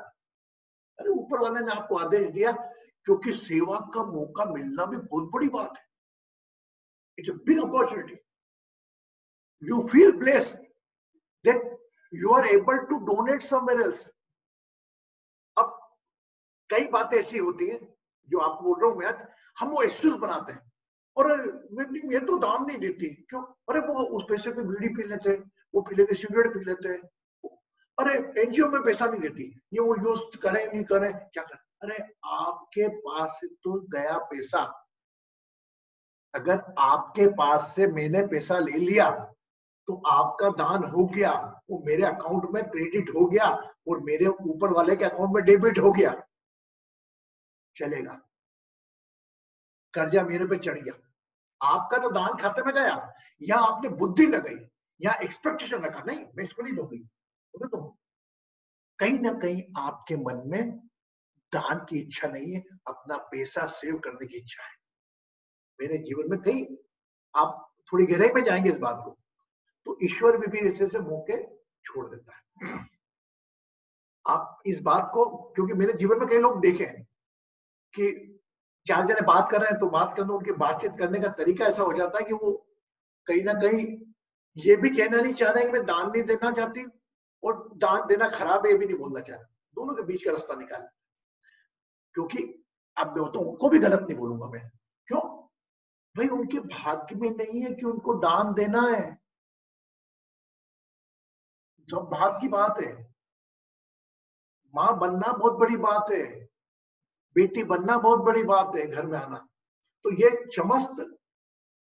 अरे ऊपर वाले ने आपको आदेश दिया, क्योंकि सेवा का मौका मिलना भी बहुत बड़ी बात है। It's a big opportunity. You feel blessed that you are able to donate somewhere else. अब कई बातें ऐसी होती हैं जो आप बोल रहा हूं मैं आज, हम वो एक्सक्यूज बनाते हैं, और ये तो दान नहीं देती क्यों? अरे वो उस पैसे को बीड़ी पी लेते हैं, वो पी लेते, सिगरेट पी लेते हैं, अरे एनजीओ में पैसा नहीं देती, ये वो यूज करें नहीं करें क्या करें। अरे आपके पास तो गया पैसा, अगर आपके पास से मैंने पैसा ले लिया तो आपका दान हो गया, वो मेरे अकाउंट में क्रेडिट हो गया और मेरे ऊपर वाले के अकाउंट में डेबिट हो गया, चलेगा। कर्जा मेरे पे चढ़ गया, आपका तो दान खाते में गया, या आपने बुद्धि लगाई या एक्सपेक्टेशन रखा, नहीं मैं इसको नहीं दूंगी, तो कहीं ना कहीं आपके मन में दान की इच्छा नहीं है, अपना पैसा सेव करने की इच्छा है। मेरे जीवन में कई, आप थोड़ी गहराई में जाएंगे इस बात को, तो ईश्वर भी ऐसे से मौके छोड़ देता है। आप इस बात को, क्योंकि मेरे जीवन में कई लोग देखे हैं कि चार जने बात कर रहे हैं तो बात करना, उनकी बातचीत करने का तरीका ऐसा हो जाता है कि वो कहीं ना कहीं ये भी कहना नहीं चाह रहे कि मैं दान नहीं देना चाहती, और दान देना खराब है ये भी नहीं बोलना चाह रहे, दोनों के बीच का रास्ता निकाल। क्योंकि अब मैं तो उनको भी गलत नहीं बोलूंगा मैं, क्यों भाई? उनके भाग्य में नहीं है कि उनको दान देना है, सब भाग्य की बात है। मां बनना बहुत बड़ी बात है, बेटी बनना बहुत बड़ी बात है, घर में आना। तो ये समस्त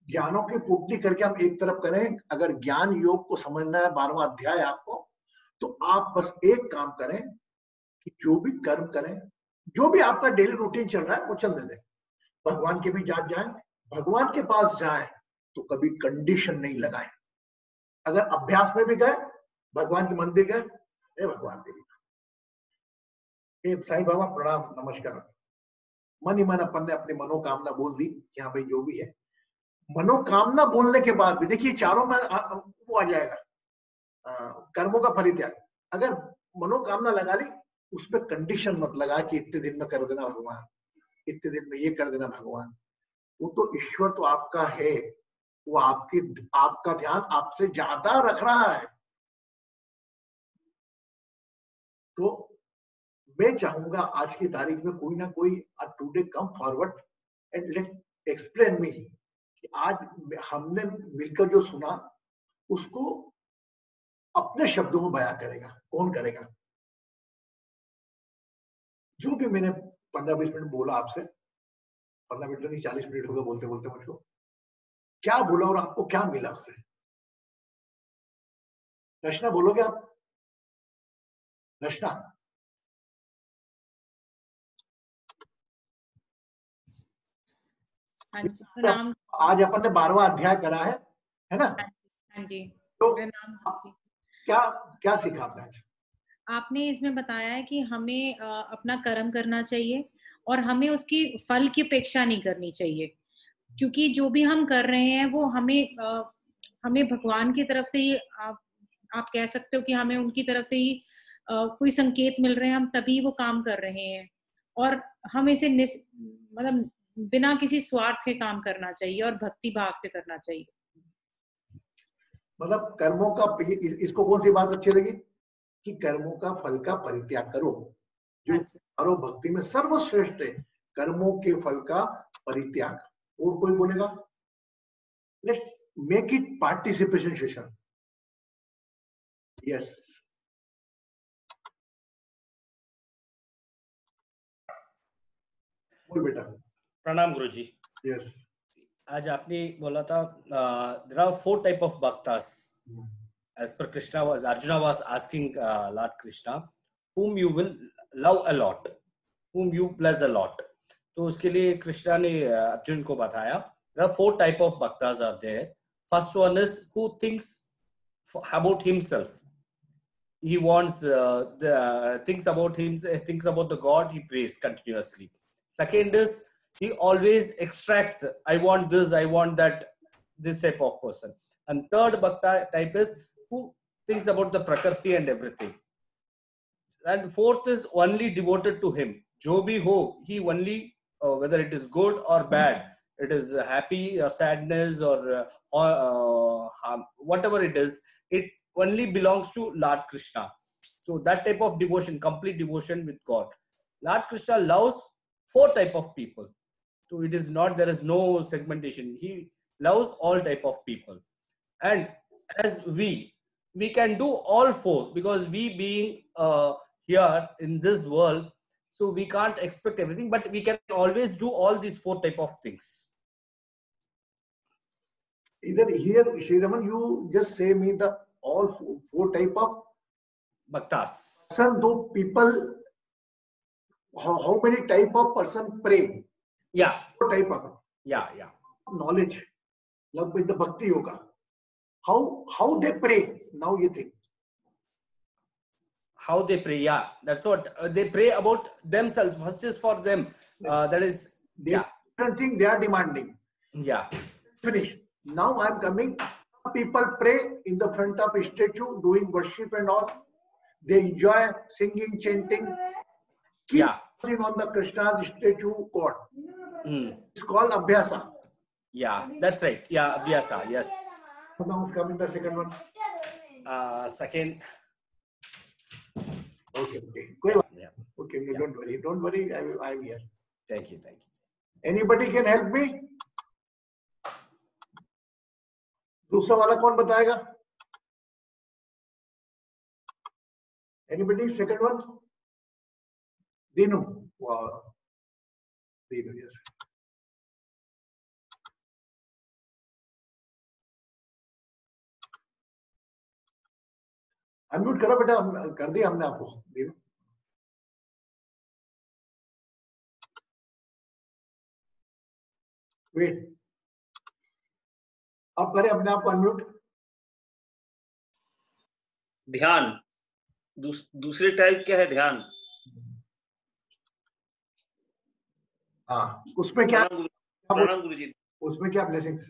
ज्ञानों की पूर्ति करके हम एक तरफ करें। अगर ज्ञान योग को समझना है 12वां अध्याय आपको, तो आप बस एक काम करें कि जो भी कर्म करें, जो भी आपका डेली रूटीन चल रहा है वो चलने दें, भगवान के भी जान जाए, भगवान के पास जाए तो कभी कंडीशन नहीं लगाए। अगर अभ्यास में भी गए, भगवान के मंदिर गए, हे भगवान देवी, साईं बाबा प्रणाम नमस्कार, मन ही मन अपन ने अपनी मनोकामना बोल दी, यहाँ भाई जो भी है, मनोकामना बोलने के बाद भी देखिए चारों में वो आ जाएगा, कर्मों का फलित्याग। अगर मनोकामना लगा ली, उस पर कंडीशन मत लगा कि इतने दिन में कर देना भगवान, इतने दिन में ये कर देना भगवान। वो तो ईश्वर तो आपका है, वो आपका ध्यान आपसे ज्यादा रख रहा है। तो मैं चाहूंगा आज की तारीख में कोई ना कोई today come forward and let explain me कि आज हमने मिलकर जो सुना उसको अपने शब्दों में बयां करेगा। कौन करेगा? जो भी मैंने 15-20 मिनट बोला आपसे, 15 मिनट तो नहीं, 40 मिनट हो गए बोलते बोलते मुझको, क्या बोला और आपको क्या मिला उससे? रचना बोलोगे आप? रचना, हाँ जी, प्रणाम। आज अपन ने 12वां अध्याय करा है ना? हाँ जी, तो प्रणाम जी। क्या क्या सीखा आपने आज? आपने इसमें बताया है कि हमें अपना कर्म करना चाहिए और हमें उसकी फल की अपेक्षा नहीं करनी चाहिए, क्योंकि जो भी हम कर रहे हैं वो हमें भगवान की तरफ से ही आप कह सकते हो कि हमें उनकी तरफ से ही कोई संकेत मिल रहे हैं, हम तभी वो काम कर रहे हैं। और हम इसे मतलब बिना किसी स्वार्थ के काम करना चाहिए और भक्ति भाव से करना चाहिए। मतलब कर्मों का, इसको कौन सी बात अच्छी लगी कि कर्मों का फल का परित्याग करो, जो करो भक्ति में सर्वश्रेष्ठ है, कर्मों के फल का परित्याग। और कोई बोलेगा? Let's make it participation session. Yes, बोल बेटा। प्रणाम गुरुजी। यस, आज आपने बोला था there are 4 type of bhaktas. As per Arjuna was asking Lord Krishna, whom you will love a lot, whom you bless a lot. तो उसके लिए कृष्णा ने अर्जुन को बताया there are 4 type of bhaktas are there. First one is who thinks about himself. He wants thinks about the God, he prays continuously. Second is he always extracts, I want this, I want that, this type of person. And third bhakta type is who thinks about the prakriti and everything. And fourth is only devoted to him. Jo bhi ho, he only, whether it is good or bad, it is happy or sadness or whatever it is, it only belongs to Lord Krishna. So that type of devotion, complete devotion with God. Lord Krishna loves 4 type of people. So it is not, there is no segmentation. He loves all type of people. And as we can do all 4, because we being here in this world, so we can't expect everything, but we can always do all these 4 type of things. Either here, Shri Raman, you just say me the all 4 type of bhaktas. Person, though people, how many type of person pray? Yeah. 4 type of. Yeah. Knowledge, love with the bhakti yoga. How they pray? Now you think. How they pray? Yeah, that's what they pray about themselves. First is for them. That is. Yeah. Different thing they are demanding. Yeah. Finish. Now I am coming. People pray in the front of a statue, doing worship and all. They enjoy singing, chanting. Keep on the Krishna's statue god. It's called Abhyasa. Yeah, that's right. Yeah, Abhyasa. Yes. Now is coming the second one. Second. Okay. Yeah. Okay, no, don't worry. I am here. Thank you. Anybody can help me? दूसरा वाला कौन बताएगा? Anybody? Second one? Dinu. Wow. Dinu, yes. Unmute करो बेटा, कर दिया हमने आपको। दीनु, वेट, अब करें अपने आप को अनम्यूट। ध्यान, दूसरे टाइप क्या है? ध्यान। हाँ, उसमें क्या? प्रणाम गुरुजी। उसमें क्या ब्लेसिंग्स?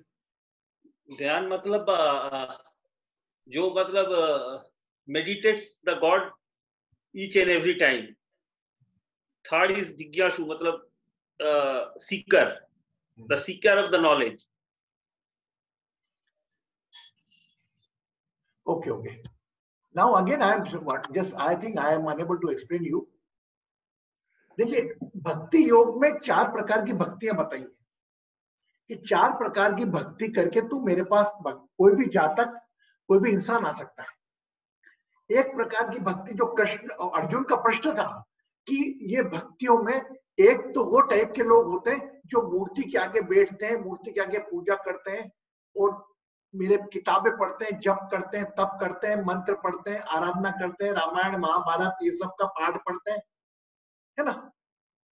ध्यान मतलब जो मतलब meditates the God each and every time. Third is जिज्ञासु, मतलब seeker, the seeker of the knowledge. Okay. Now again I am just I think I am unable to explain you. देखिए, भक्ति योग में 4 प्रकार की भक्तियां बताई हैं कि 4 प्रकार की भक्ति करके तू मेरे पास कोई भी जातक, कोई भी इंसान आ सकता है। एक प्रकार की भक्ति जो कृष्ण और अर्जुन का प्रश्न था कि ये भक्तियों में एक तो वो टाइप के लोग होते हैं जो मूर्ति के आगे बैठते हैं, मूर्ति के आगे पूजा करते हैं और मेरे किताबें पढ़ते हैं, जप करते हैं, तप करते हैं, मंत्र पढ़ते हैं, आराधना करते हैं, रामायण महाभारत ये सब का पाठ पढ़ते हैं, है ना।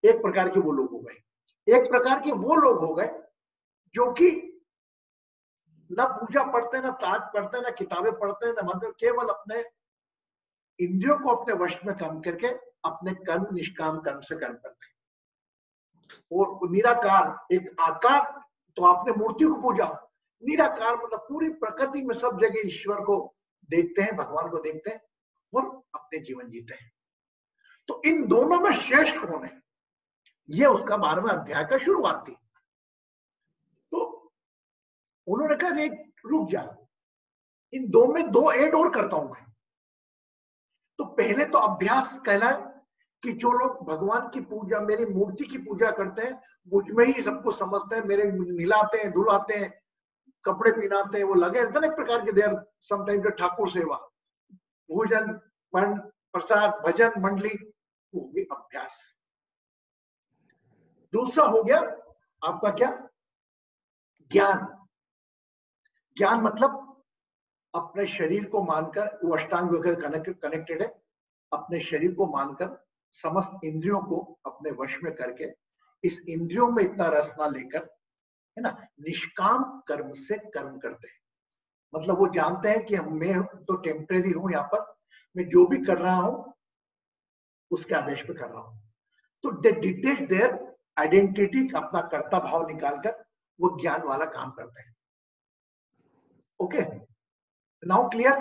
एक प्रकार के वो लोग हो गए। एक प्रकार के वो लोग हो गए जो कि ना पूजा पढ़ते हैं, ना ताज पढ़ते हैं, ना किताबें पढ़ते हैं, ना मंत्र, केवल अपने इंद्रियों को अपने वश में काम करके अपने कर्म निष्काम कर्म से कर्म करते हैं। और निराकार एक आकार, तो आपने मूर्ति को पूजा, निराकार मतलब पूरी प्रकृति में सब जगह ईश्वर को देखते हैं, भगवान को देखते हैं और अपने जीवन जीते हैं। तो इन दोनों में श्रेष्ठ कौन है, ये उसका 12वें अध्याय का शुरुआत थी। तो उन्होंने कहा रुक जा, इन दो में 2 ऐड और करता हूं मैं। तो पहले तो अभ्यास कहलाए कि जो लोग भगवान की पूजा, मेरी मूर्ति की पूजा करते हैं, मुझ में ही सबको समझते हैं, मेरे नहलाते हैं, धुलाते हैं, कपड़े पहनाते हैं, वो लगे एक प्रकार के देर समटाइम ठाकुर सेवा, भोजन, प्रसाद, भजन मंडली, वो भी अभ्यास। दूसरा हो गया आपका क्या, ज्ञान। ज्ञान मतलब अपने शरीर को मानकर, वो अष्टांग योग कनेक्टेड है, अपने शरीर को मानकर समस्त इंद्रियों को अपने वश में करके, इस इंद्रियों में इतना रस ना लेकर, है ना, निष्काम कर्म से कर्म करते हैं। मतलब वो जानते हैं कि मैं तो टेम्परेरी हूं, यहाँ पर मैं जो भी कर रहा हूं उसके आदेश पे कर रहा हूं। तो दे डिटेच देयर आइडेंटिटी, अपना कर्ता भाव निकालकर वो ज्ञान वाला काम करते हैं। Okay, now clear,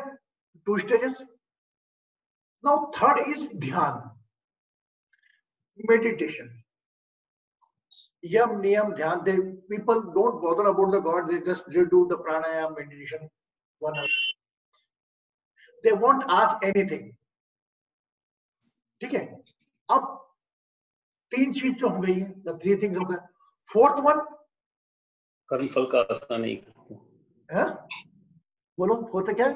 2 stages. Now third is ध्यान, मेडिटेशन। यम नियम ध्यान, they people don't bother about the God, they just do the pranayama meditation 1 hour, they won't ask anything. ठीक है, अब 3 चीज जो हो गई है, द 3 थिंग्स हो गए। 4th वन, कर्म फल का आशा नहीं है, बोलो 4th क्या है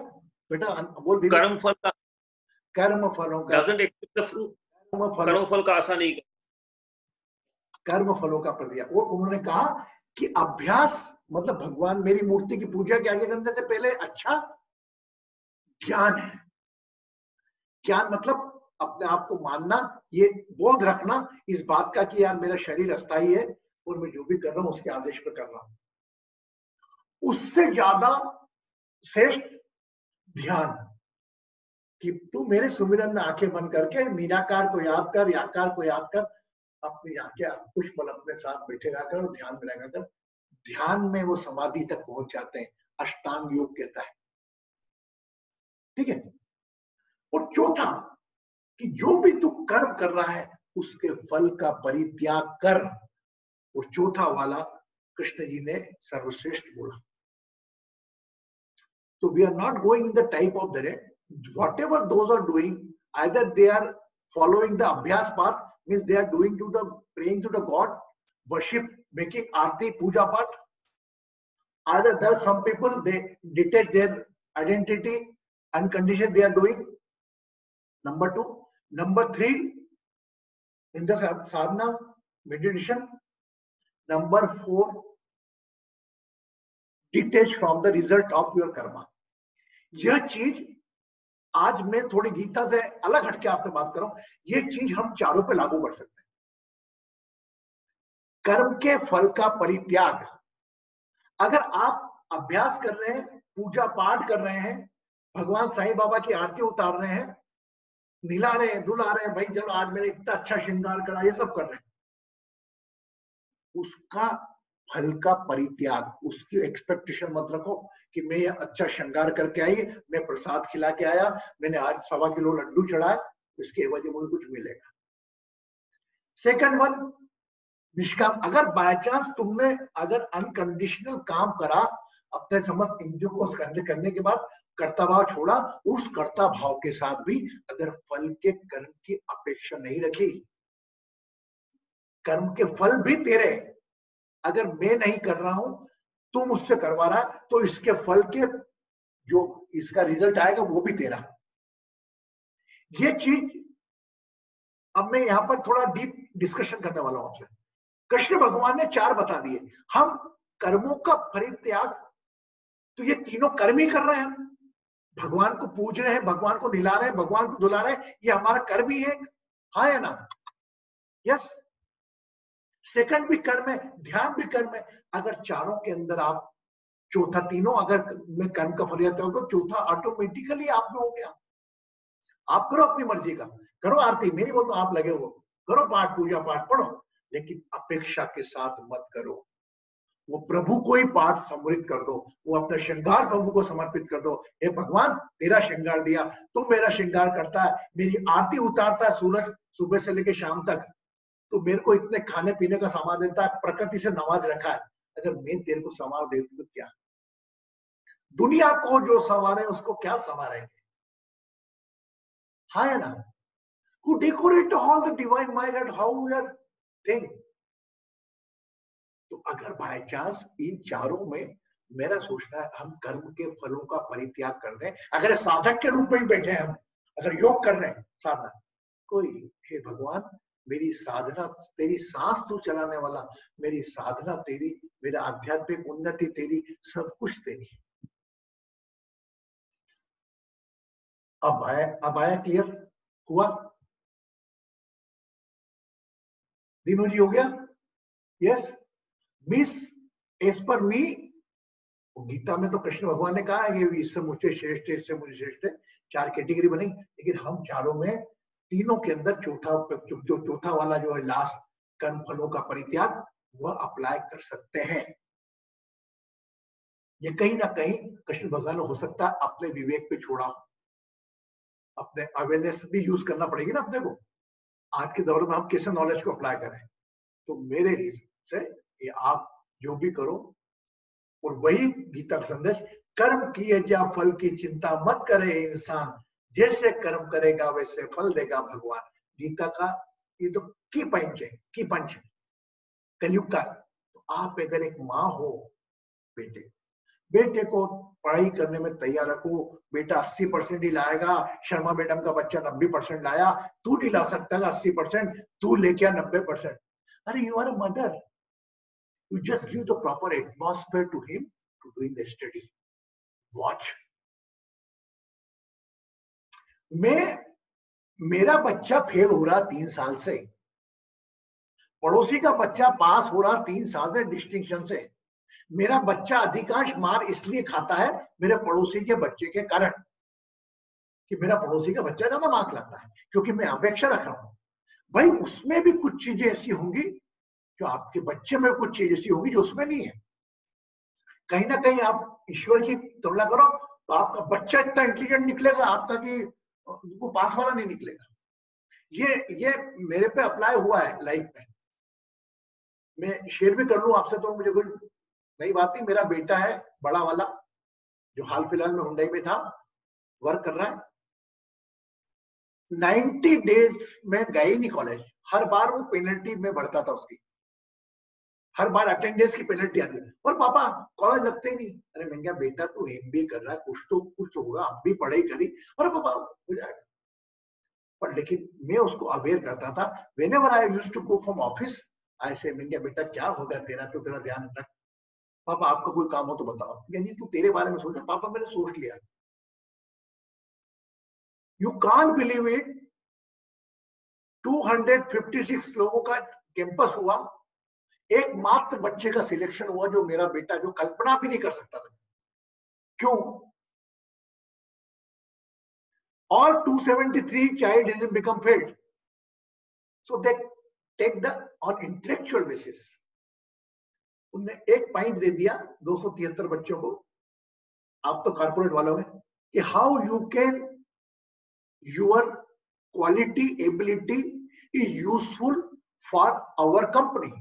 बेटा, बोल। कर्म फल का, कर्म फलों का, doesn't expect the fruit, कर्म फल का आशा नहीं, कर्म फलों का प्रदिया। और उन्होंने कहा कि अभ्यास मतलब भगवान, मेरी मूर्ति की पूजा के आगे करने से पहले अच्छा ज्ञान है। ज्ञान मतलब अपने आप को मानना, ये बोध रखना इस बात का कि यार मेरा शरीर अस्थायी है और मैं जो भी कर रहा हूं उसके आदेश पर कर रहा हूं। उससे ज्यादा श्रेष्ठ ध्यान, कि तू मेरे सुमिरन में आंखें बंद करके निराकार को याद कर, याकार को याद कर, अपनी आंखें कुछ पल अपने साथ बैठे रहकर और ध्यान में रहकर, ध्यान में वो समाधि तक पहुंच जाते हैं, अष्टांग योग कहता है। ठीक है। और चौथा कि जो भी तू कर्म कर रहा है उसके फल का परित्याग कर। और चौथा वाला कृष्ण जी ने सर्वश्रेष्ठ बोला। तो we are not going in the type of the ray, whatever those are doing, either they are following the abhyas path, means they are doing to the praying to the god, worship, making aarti, puja pat. Either there are some people they detach their identity, unconditioned they are doing. Number 2. Number 3, in the sadhana meditation. Number 4, detach from the result of your karma. यह चीज आज मैं थोड़ी गीता से अलग हटके आपसे बात कर रहा हूं, ये चीज हम चारों पे लागू कर सकते हैं। कर्म के फल का परित्याग। अगर आप अभ्यास कर रहे हैं, पूजा पाठ कर रहे हैं, भगवान साईं बाबा की आरती उतार रहे हैं, निला रहे हैं, दुला रहे हैं, भाई चलो आज मैंने इतना अच्छा श्रृंगार करा, ये सब कर रहे हैं, उसका फल का परित्याग, उसकी एक्सपेक्टेशन मत रखो कि मैं ये अच्छा श्रृंगार करके आई, मैं प्रसाद खिला के आया, मैंने आज 1.25 किलो लड्डू चढ़ाए, इसके वजह मुझे कुछ मिलेगा। सेकंड वन, निष्काम। अगर बाय चांस तुमने अगर अनकंडीशनल काम करा, अपने समस्त इंद्रियों को करने के बाद कर्ता भाव छोड़ा, उस कर्ता भाव के साथ भी अगर फल के कर्म की अपेक्षा नहीं रखी, कर्म के फल भी तेरे, अगर मैं नहीं कर रहा हूं, तुम मुझसे करवा रहा है, तो इसके फल के जो इसका रिजल्ट आएगा वो भी तेरा। ये चीज अब मैं यहां पर थोड़ा डीप डिस्कशन करने वाला हूं आपसे। कृष्ण भगवान ने 4 बता दिए। हम कर्मों का परित्याग, तो ये तीनों कर्म ही कर रहे हैं। हम भगवान को पूज रहे हैं, भगवान को दिला रहे हैं, भगवान को दुला रहे हैं, ये हमारा कर्म ही है। हाँ या ना? यस। सेकंड भी कर्म है, ध्यान भी कर्म है। अगर चारों के अंदर आप चौथा, तीनों अगर मैं कर्म का फल हो तो चौथा ऑटोमेटिकली आप में हो गया। आप करो अपनी मर्जी का, करो आरती, मेरी बोलता आप लगे हो, करो पाठ, पूजा पाठ पढ़ो, लेकिन अपेक्षा के साथ मत करो। वो प्रभु को ही पाठ समर्पित कर दो, वो अपना श्रृंगार प्रभु को समर्पित कर दो। हे भगवान, तेरा श्रृंगार दिया, तू मेरा श्रृंगार करता है, मेरी आरती उतारता है सूरज सुबह से लेकर शाम तक, तो मेरे को इतने खाने पीने का सामान देता है, प्रकृति से नवाज रखा है। अगर मैं तेरे को संवार देती तो क्या, दुनिया को जो संवारे उसको क्या संवारेंगे? हाँ है ना? Who decorate all the divine mind and how we are think. तो अगर बाय चांस इन चारों में मेरा सोचना है हम कर्म के फलों का परित्याग कर दें, अगर साधक के रूप में ही बैठे हैं हम, अगर योग कर रहे हैं साधना, कोई हे भगवान मेरी साधना तेरी, सांस तू चलाने वाला, मेरी साधना तेरी, मेरा आध्यात्मिक उन्नति तेरी, सब कुछ तेरी। अब आया क्लियर हुआ? दिनों जी हो गया? यस। मिस एज पर मी, गीता में तो कृष्ण भगवान ने कहा है कि इससे मुझे श्रेष्ठ है, इससे मुझे श्रेष्ठ है, 4 कैटेगरी बनी, लेकिन हम चारों में तीनों के अंदर जो चौथा वाला जो है लास्ट, कर्म फलों का परित्याग, वह अप्लाई कर सकते हैं। ये कहीं ना कहीं कृष्ण भगवान हो सकता है अपने विवेक पे छोड़ा, अपने अवेयरनेस भी यूज करना पड़ेगी ना अपने को। आज के दौर में हम कैसे नॉलेज को अप्लाई करें? तो मेरे रीजन से ये आप जो भी करो, और वही गीता का संदेश, कर्म किए जा फल की चिंता मत करे इंसान, जैसे कर्म करेगा वैसे फल देगा भगवान। गीता का ये तो की पंच है, की पंच है कलयुग का। तो आप अगर एक माँ हो, बेटे को पढ़ाई करने में तैयार रखो, बेटा 80% ही लाएगा, शर्मा मैडम का बच्चा 90% लाया, तू नहीं ला सकता 80%, तू लेके 90%। अरे you are a mother, you just give the proper atmosphere to him to doing the study. Watch. मेरा बच्चा फेल हो रहा 3 साल से, पड़ोसी का बच्चा पास हो रहा 3 साल से डिस्टिंक्शन से। मेरा बच्चा अधिकांश मार इसलिए खाता है मेरे पड़ोसी के बच्चे के कारण, कि मेरा पड़ोसी का बच्चा ज्यादा मार्क्स लाता है, क्योंकि मैं अपेक्षा रख रहा हूं। भाई उसमें भी कुछ चीजें ऐसी होंगी जो आपके बच्चे में, कुछ चीज ऐसी होगी जो उसमें नहीं है। कहीं ना कहीं आप ईश्वर की तुलना करो तो आपका बच्चा इतना इंटेलिजेंट निकलेगा आपका कि वो पास वाला नहीं निकलेगा। ये मेरे पे अप्लाई हुआ है लाइफ में। मैं शेयर भी कर लूं आपसे तो मुझे कोई नई बात नहीं। मेरा बेटा है बड़ा वाला, जो हाल फिलहाल में हुंडई में था, वर्क कर रहा है। 90 डेज में गए ही नहीं कॉलेज, हर बार वो पेनल्टी में बढ़ता था उसकी, हर बार अटेंडेंस की पेनल्टी आती है। और पापा कॉलेज लगते ही नहीं। अरे मैंने कहा बेटा तू एमबीए कर रहा है, कुछ होगा, अब भी पढ़ाई करी, अरे पापा हो जाएगा। पर लेकिन मैं उसको अवेयर करता था। Whenever I used to go from office, ऐसे मैंने कहा बेटा क्या होगा तेरा, तो तेरा ध्यान रख, पापा आपका कोई काम हो तो बताओ। नहीं तू तेरे बारे में सोच। पापा मैंने सोच लिया। यू कांट बिलीव इट, 256 लोगों का कैंपस हुआ, एकमात्र बच्चे का सिलेक्शन हुआ जो मेरा बेटा, जो कल्पना भी नहीं कर सकता था। क्यों? All 273 child has become failed, so they take the on intellectual basis. उनने एक पॉइंट दे दिया 273 बच्चों को, आप तो कॉर्पोरेट वालों में, कि how you can your quality ability is useful for our company.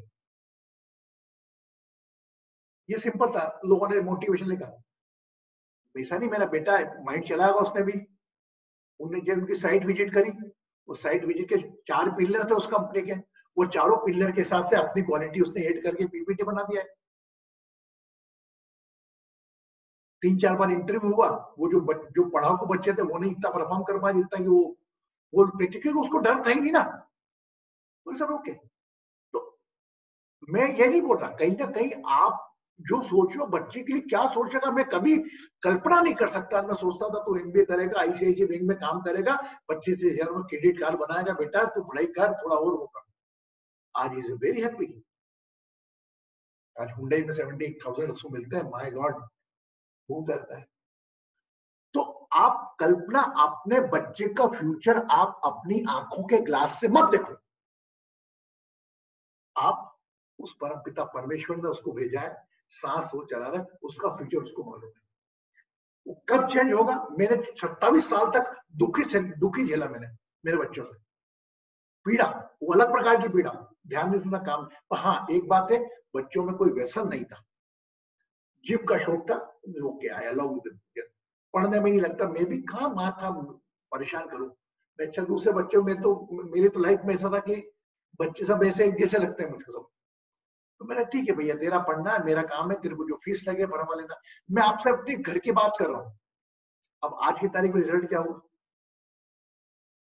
ये सिंपल था। लोगों ने मोटिवेशन लिखा, वैसा नहीं मेरा बेटा है, माइंड चलाएगा उसने भी। उन्होंने जब उनकी साइट विजिट करी, उस साइट विजिट के 4 पिलर थे उस कंपनी के, वो चारों पिलर के साथ से अपनी क्वालिटी उसने ऐड करके पीपीटी बना दिया है। 3-4 बार इंटरव्यू हुआ, वो जो पढ़ाकू बच्चे थे वो नहीं इतना परफॉर्म कर पाए जितना कि वो बोल बेटे, क्योंकि उसको डर था ही नहीं ना। बोले सर ओके। तो मैं ये नहीं बोल रहा, कहीं ना कहीं आप जो सोच रहे हो बच्चे के लिए क्या सोचेगा, मैं कभी कल्पना नहीं कर सकता। मैं सोचता था तू एमबीए करेगा, आईसीआईसीआई बैंक में काम करेगा, 25,000 में क्रेडिट कार्ड बनाएगा, बेटा तू पढ़ाई कर, थोड़ा और वो कर। आज इज वेरी हैप्पी। आज हुंडई में 78,000 उसको मिलते हैं, माय गॉड, खूब करता है। तो आप कल्पना, अपने बच्चे का फ्यूचर आप अपनी आंखों के ग्लास से मत देखो। आप उस परम पिता परमेश्वर ने उसको भेजा है, सांस वो चला रहा है, उसका फ्यूचर उसको मालूम है। वो कब चेंज होगा? मैंने 27 साल तक दुखी झेला मैंने मेरे बच्चों से, पीड़ा, वो अलग प्रकार की पीड़ा, ध्यान नहीं सुना काम। पर हाँ एक बात है, बच्चों में कोई व्यसन नहीं था, जिम का शौक था, ओके आई अलाउ देम। पढ़ने में नहीं लगता, मैं भी कहाँ माँ था परेशान करूं मैं। अच्छा दूसरे बच्चों में तो, मेरी तो लाइफ में ऐसा था कि बच्चे सब ऐसे जैसे लगते हैं मुझको सब। तो मैंने ठीक है भैया, तेरा पढ़ना है, मेरा काम है, तेरे को जो फीस लगे भरवा लेना। मैं आपसे अपने घर की बात कर रहा हूँ। अब आज की तारीख में रिजल्ट क्या हुआ?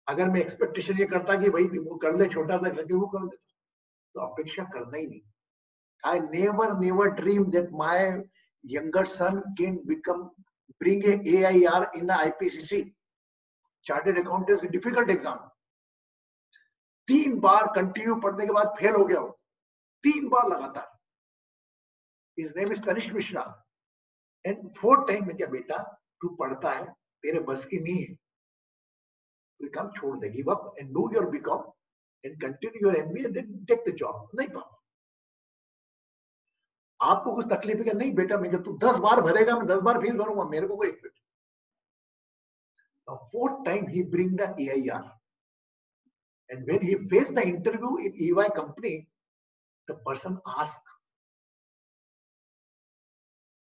अगर मैं एक्सपेक्टेशन ये करता कि भाई वो कर ले, छोटा सा करके वो कर ले, तो अपेक्षा करना ही नहीं। I never dreamed that my younger son can bring a AIR in a IPCC, Chartered Accountants, difficult exam. 3 bar continue पढ़ने के बाद फेल हो गया वो, 3 बार लगातार। His name is Kanishk Mishra. And 4th time में क्या, बेटा तू पढ़ता है, तेरे बस की नहीं है, तू काम छोड़ दे, give up and do your BCom and continue your MBA and then take the job. नहीं पापा, आपको कुछ तकलीफ है क्या? नहीं बेटा, मैं तू 10 बार भरेगा, मैं 10 बार फीस भरूंगा, मेरे को कोई एक। The 4th time he bring the AIR, and when he faced the interview in EY company, the person asked,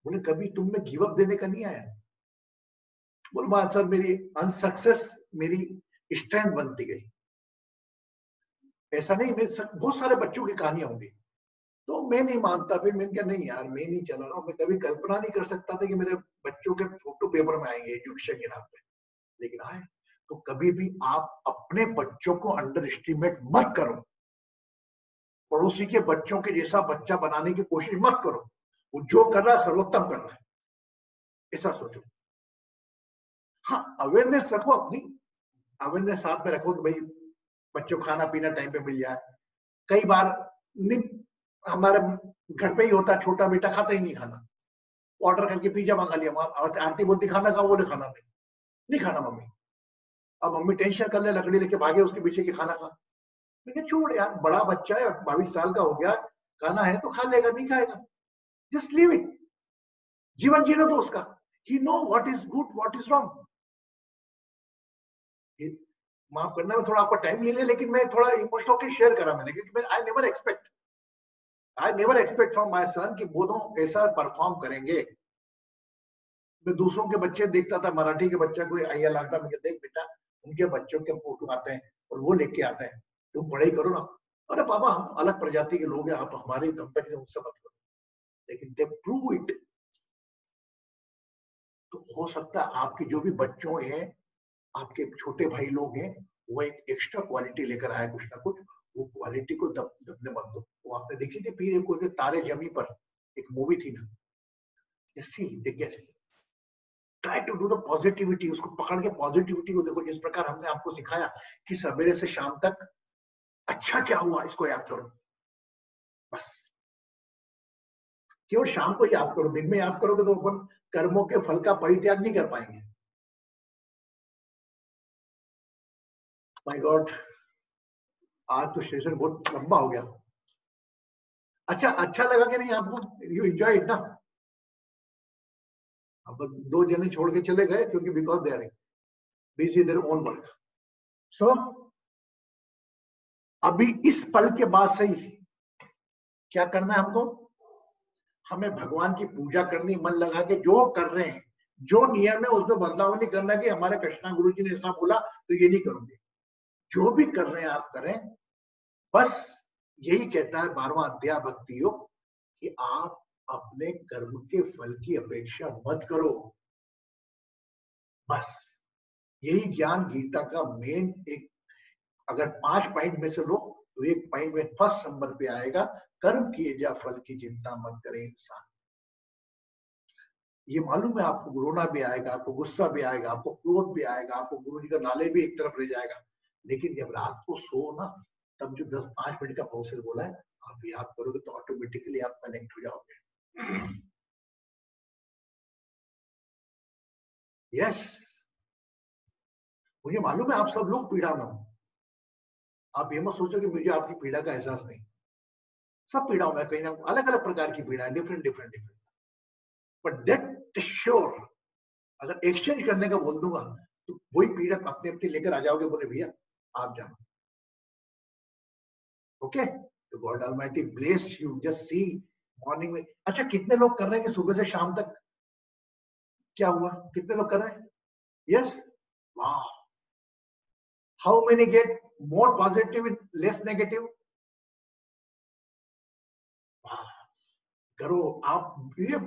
बोले कभी तुम में गिव अप देने का नहीं आया? बोले बात सर, मेरी अनसक्सेस मेरी स्ट्रेंथ बनती गई। ऐसा नहीं, बहुत सारे बच्चों की कहानियां होंगी। तो मैं नहीं मानता, फिर मैंने कहा नहीं यार, मैं नहीं चला रहा हूँ। मैं कभी कल्पना नहीं कर सकता था कि मेरे बच्चों के फोटो पेपर में आएंगे एजुकेशन के नाम पे, लेकिन आए। तो कभी भी आप अपने बच्चों को अंडर एस्टिमेट मत करो, पड़ोसी के बच्चों के जैसा बच्चा बनाने की कोशिश मत करो। वो जो कर रहा है सर्वोत्तम कर रहा है, ऐसा सोचो। हाँ अवेयरनेस रखो, अपनी अवेयरनेस साथ में रखो कि भाई बच्चों को खाना पीना टाइम पे मिल जाए। कई बार हमारे घर पे ही होता है, छोटा बेटा खाता ही नहीं खाना, ऑर्डर करके पिज्जा मंगा लिया, आरती बोलती खाना खाओ, बोले खाना नहीं खाना मम्मी। अब मम्मी टेंशन कर ले, लकड़ी लेके भागे उसके पीछे की खाना खा। मैं छोड़ यार, बड़ा बच्चा है, 22 साल का हो गया, खाना है तो खा लेगा, नहीं खाएगा जस्ट लीव इट। जीवन जीने दो उसका, he know what is good what is wrong. माफ करना मैं थोड़ा आपका टाइम ले लिया, लेकिन मैं थोड़ा इमोशनल शेयर करा मैंने, क्योंकि I never expect from my son कि वो दोनों ऐसा परफॉर्म करेंगे। मैं दूसरों के बच्चे देखता था, मराठी के बच्चा कोई आइया लगता, मैं देख बेटा उनके बच्चों के फोटो आते हैं और वो लेके आते हैं, तुम पढ़ाई करो ना। अरे पापा हम अलग प्रजाति के लोग हैं, आप हमारी कंपनी में उनसे मत करो, लेकिन दे प्रूव इट। तो हो सकता है आपके जो भी बच्चों हैं, आपके छोटे भाई लोग हैं, वो एक एक्स्ट्रा क्वालिटी लेकर आया कुछ ना कुछ, वो क्वालिटी को दबने मत दो। वो आपने देखी थी पीर को तारे जमी पर एक मूवी थी ना, try to do the positivity, उसको पकड़ के पॉजिटिविटी को देखो। जिस प्रकार हमने आपको सिखाया कि सवेरे से शाम तक अच्छा क्या हुआ इसको याद करो, बस केवल शाम को याद करो। दिन में याद करोगे तो अपन कर्मों के फल का परित्याग नहीं कर पाएंगे। माय गॉड, आज तो सेशन बहुत लंबा हो गया। अच्छा लगा कि नहीं आपको? यू एंजॉय इट ना? अब 2 जने छोड़ के चले गए क्योंकि because they are busy their own work. So अभी इस पल के बाद से ही क्या करना है हमको? हमें भगवान की पूजा करनी, मन लगा के जो कर रहे हैं, जो नियम है उसमें बदलाव नहीं करना कि हमारे कृष्णा गुरु जी ने ऐसा बोला तो ये नहीं करूंगे। जो भी कर रहे हैं आप करें, बस यही कहता है 12वां अध्याय भक्ति योग कि आप अपने कर्म के फल की अपेक्षा मत करो। बस यही ज्ञान गीता का मेन एक अगर 5 पॉइंट में से लो तो 1 पॉइंट में फर्स्ट नंबर पे आएगा, कर्म किए जा फल की चिंता मत करे इंसान। ये मालूम है आपको रोना भी आएगा, आपको गुस्सा भी आएगा, आपको क्रोध भी आएगा, आपको गुरु जी का नाले भी एक तरफ रह जाएगा, लेकिन जब रात को सो ना, तब जो 10-5 मिनट का प्रोसेस बोला है आप याद करोगे तो ऑटोमेटिकली आप कनेक्ट हो जाओगे। यस, मुझे मालूम है आप सब लोग पीड़ा में हो। आप ये मत सोचो कि मुझे आपकी पीड़ा का एहसास नहीं, सब पीड़ा में कहीं ना अलग अलग प्रकार की पीड़ा है, डिफरेंट। बट दैट श्योर अगर एक्सचेंज करने का बोल दूंगा तो वही पीड़ा अपने अपने लेकर आ जाओगे, बोले भैया आप जानो। ओके, तो God almighty bless you. Just see morning में, अच्छा कितने लोग कर रहे हैं कि सुबह से शाम तक क्या हुआ, कितने लोग कर रहे हैं? यस, वाह। How many get more positive less negative? करो आप, ये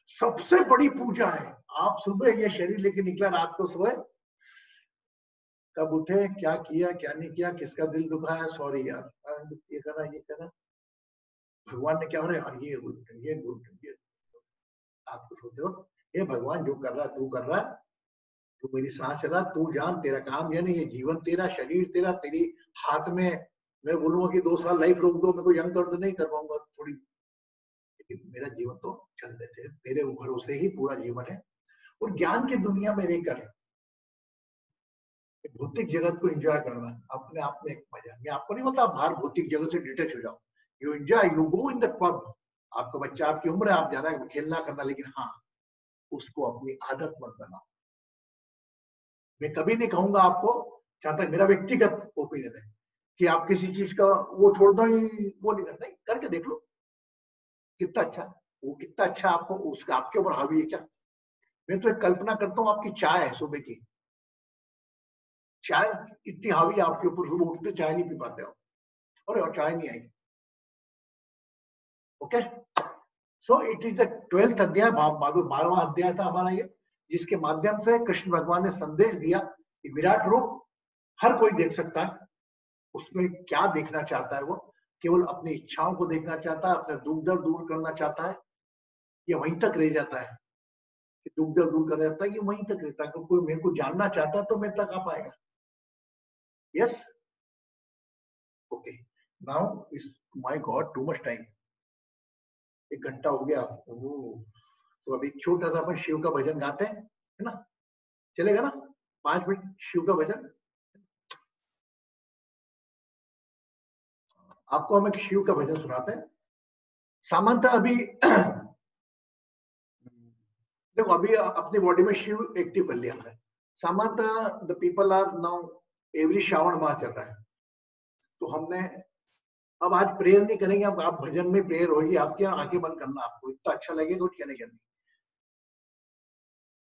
सबसे बड़ी पूजा है। आप सुबह ये शरीर लेके निकला, रात को सोए, कब उठे, क्या किया क्या नहीं किया, किसका दिल दुखा है, सॉरी यार ये करा ये करा, भगवान ने क्या हो रहा है, ये गुड ये। रात को सोते हो, ये भगवान जो कर रहा तू कर रहा, तू मेरी सांस चला, तू जान, तेरा काम ये नहीं, ये जीवन तेरा, शरीर तेरा, तेरी हाथ में। मैं बोलूंगा कि 2 साल लाइफ रोक दो, मेरे को यंग कर दो, नहीं कर पाऊंगा थोड़ी, लेकिन मेरा जीवन तो चल देते, तेरे भरोसे ही पूरा जीवन है। और ज्ञान की दुनिया में रहकर भौतिक जगत को एंजॉय करना अपने आप में एक मजा। मैं आपको नहीं बोलता आप बाहर भौतिक जगत से डिटेच हो जाओ, you enjoy, you go in the pub. आपका बच्चा, आपकी उम्र है, आप जाना है खेलना करना, लेकिन हाँ उसको अपनी आदत मत बनाओ। मैं कभी नहीं कहूंगा आपको, जहां तक मेरा व्यक्तिगत ओपिनियन है, कि आप किसी चीज का वो छोड़ दो, वो नहीं करना, करके देख लो कितना अच्छा, वो कितना अच्छा आपको उसका आपके ऊपर हावी है क्या। मैं तो एक कल्पना करता हूँ, आपकी चाय है सुबह की, चाय इतनी हावी है आपके ऊपर, सुबह उठते चाय नहीं पी पाते हो, और चाय नहीं आई। Okay, so it is the 12th अध्याय, 12वां अध्याय था हमारा ये, जिसके माध्यम से कृष्ण भगवान ने संदेश दिया कि विराट रूप हर कोई देख सकता है, उसमें क्या देखना चाहता है, वो केवल अपनी इच्छाओं को देखना चाहता है, अपने दुख दर्द दूर करना चाहता है, या वहीं तक रह जाता है कि दुख दर्द दूर कर जाता है, कि वहीं तक रहता है, कोई मेरे को जानना चाहता है तो मेरे तक आ पाएगा। Yes, okay, now is my God too much time, 1 घंटा हो गया। तो अभी छोटा सा अपन शिव का भजन गाते हैं, है ना, चलेगा ना? 5 मिनट शिव का भजन। आपको हम एक शिव का भजन सुनाते हैं। सामान्यतः अभी देखो, अभी अपनी बॉडी में शिव एक्टिव कर लिया है। सामान्यतः the people are now, every Shravan माह चल रहा है, तो हमने अब आज प्रेयर नहीं करेंगे, अब आप भजन में प्रेयर होगी आपकी, आंखें बंद करना, आपको इतना अच्छा लगेगा कुछ कहने के नहीं।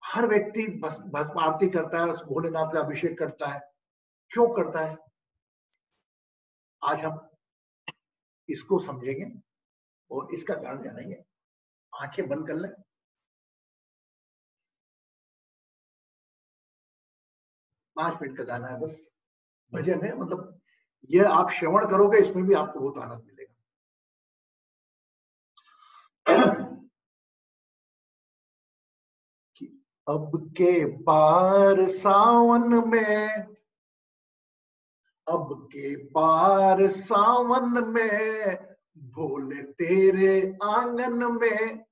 हर व्यक्ति भस्म आरती करता है, भोलेनाथ का अभिषेक करता है, क्यों करता है? आज हम इसको समझेंगे और इसका कारण जानेंगे। आंखें बंद कर लें, पांच मिनट का गाना है बस, भजन है, मतलब ये आप श्रवण करोगे, इसमें भी आपको बहुत आनंद मिलेगा। कि अब के पार सावन में, अब के पार सावन में, भोले तेरे आंगन में,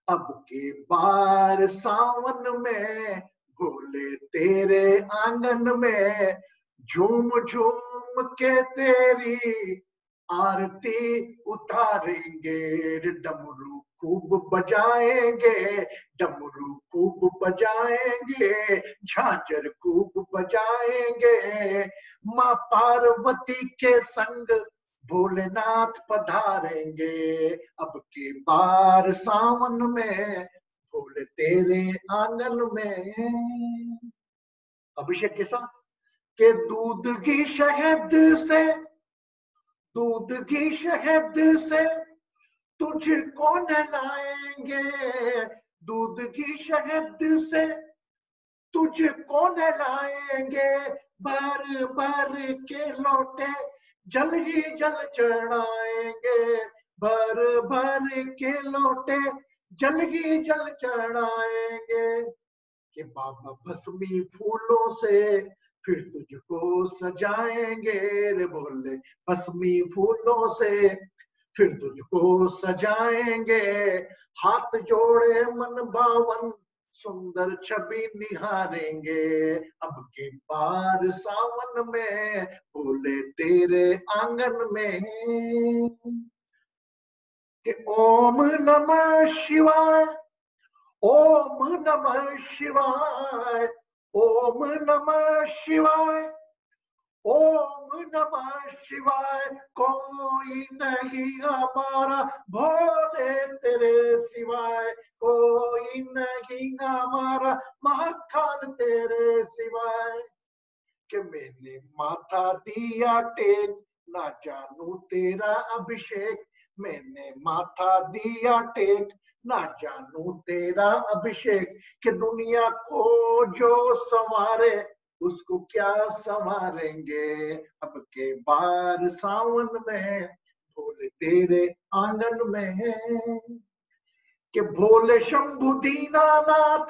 अब के बार सावन में, भोले तेरे आंगन में, झूम झूम के तेरी आरती उतारेंगे, डमरू खूब बजाएंगे, डमरू खूब बजाएंगे, झांझर खूब बजाएंगे, माँ पार्वती के संग भोलेनाथ पधारेंगे, अब की बार सावन में, भोले तेरे आंगन में। अभिषेक के साथ के दूध घी शहद से, दूध घी शहद से तुझको नहलाएंगे, दूध घी शहद से तुझको नहलाएंगे भर भर के लोटे, जल ही जल चढ़ाएंगे भर भर के लोटे, जल ही जल चढ़ाएंगे। कि बाबा भस्मी फूलों से फिर तुझको सजाएंगे रे बोले, भस्मी फूलों से फिर तुझको सजाएंगे। हाथ जोड़े मन भावन सुंदर छवि निहारेंगे, अब के बार सावन में बोले तेरे आंगन में। कि ओम नमः शिवाय, ओम नमः शिवाय, ओम नमः शिवाय, ओम नमः शिवाय। कोई नहीं हमारा भोले तेरे सिवाय, कोई नहीं हमारा महाकाल तेरे सिवाय। कि मैंने माथा दिया टेक ना जानू तेरा अभिषेक, मैंने माथा दिया टेक ना जानू तेरा अभिषेक। कि दुनिया को जो संवारे उसको क्या संवारेंगे, अब के बार सावन में भोले तेरे आंगन में। कि भोले शंभु दीनानाथ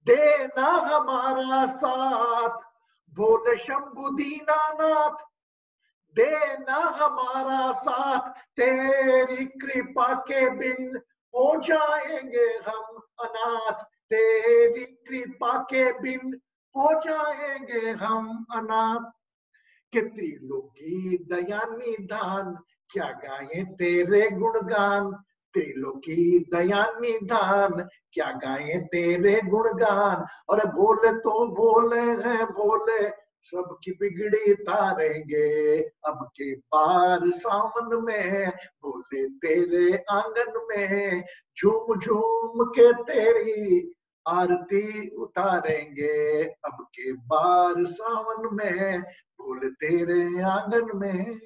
देना हमारा साथ, भोले शंभु दीनानाथ देना हमारा साथ। तेरी कृपा के बिन हो जाएंगे हम अनाथ, तेरी कृपा के बिन हो जाएंगे हम अनाथ। कि त्रिलोकी दयानी दान क्या गाए तेरे गुणगान, त्रिलोकी दयानी दान क्या गाए तेरे गुणगान। और बोले तो बोले हैं भोले सबकी बिगड़ी तारेंगे, अब के बार सावन में बोले तेरे आंगन में झूम झूम के तेरी आरती उतारेंगे, अब के बार सावन में बोले तेरे आंगन में।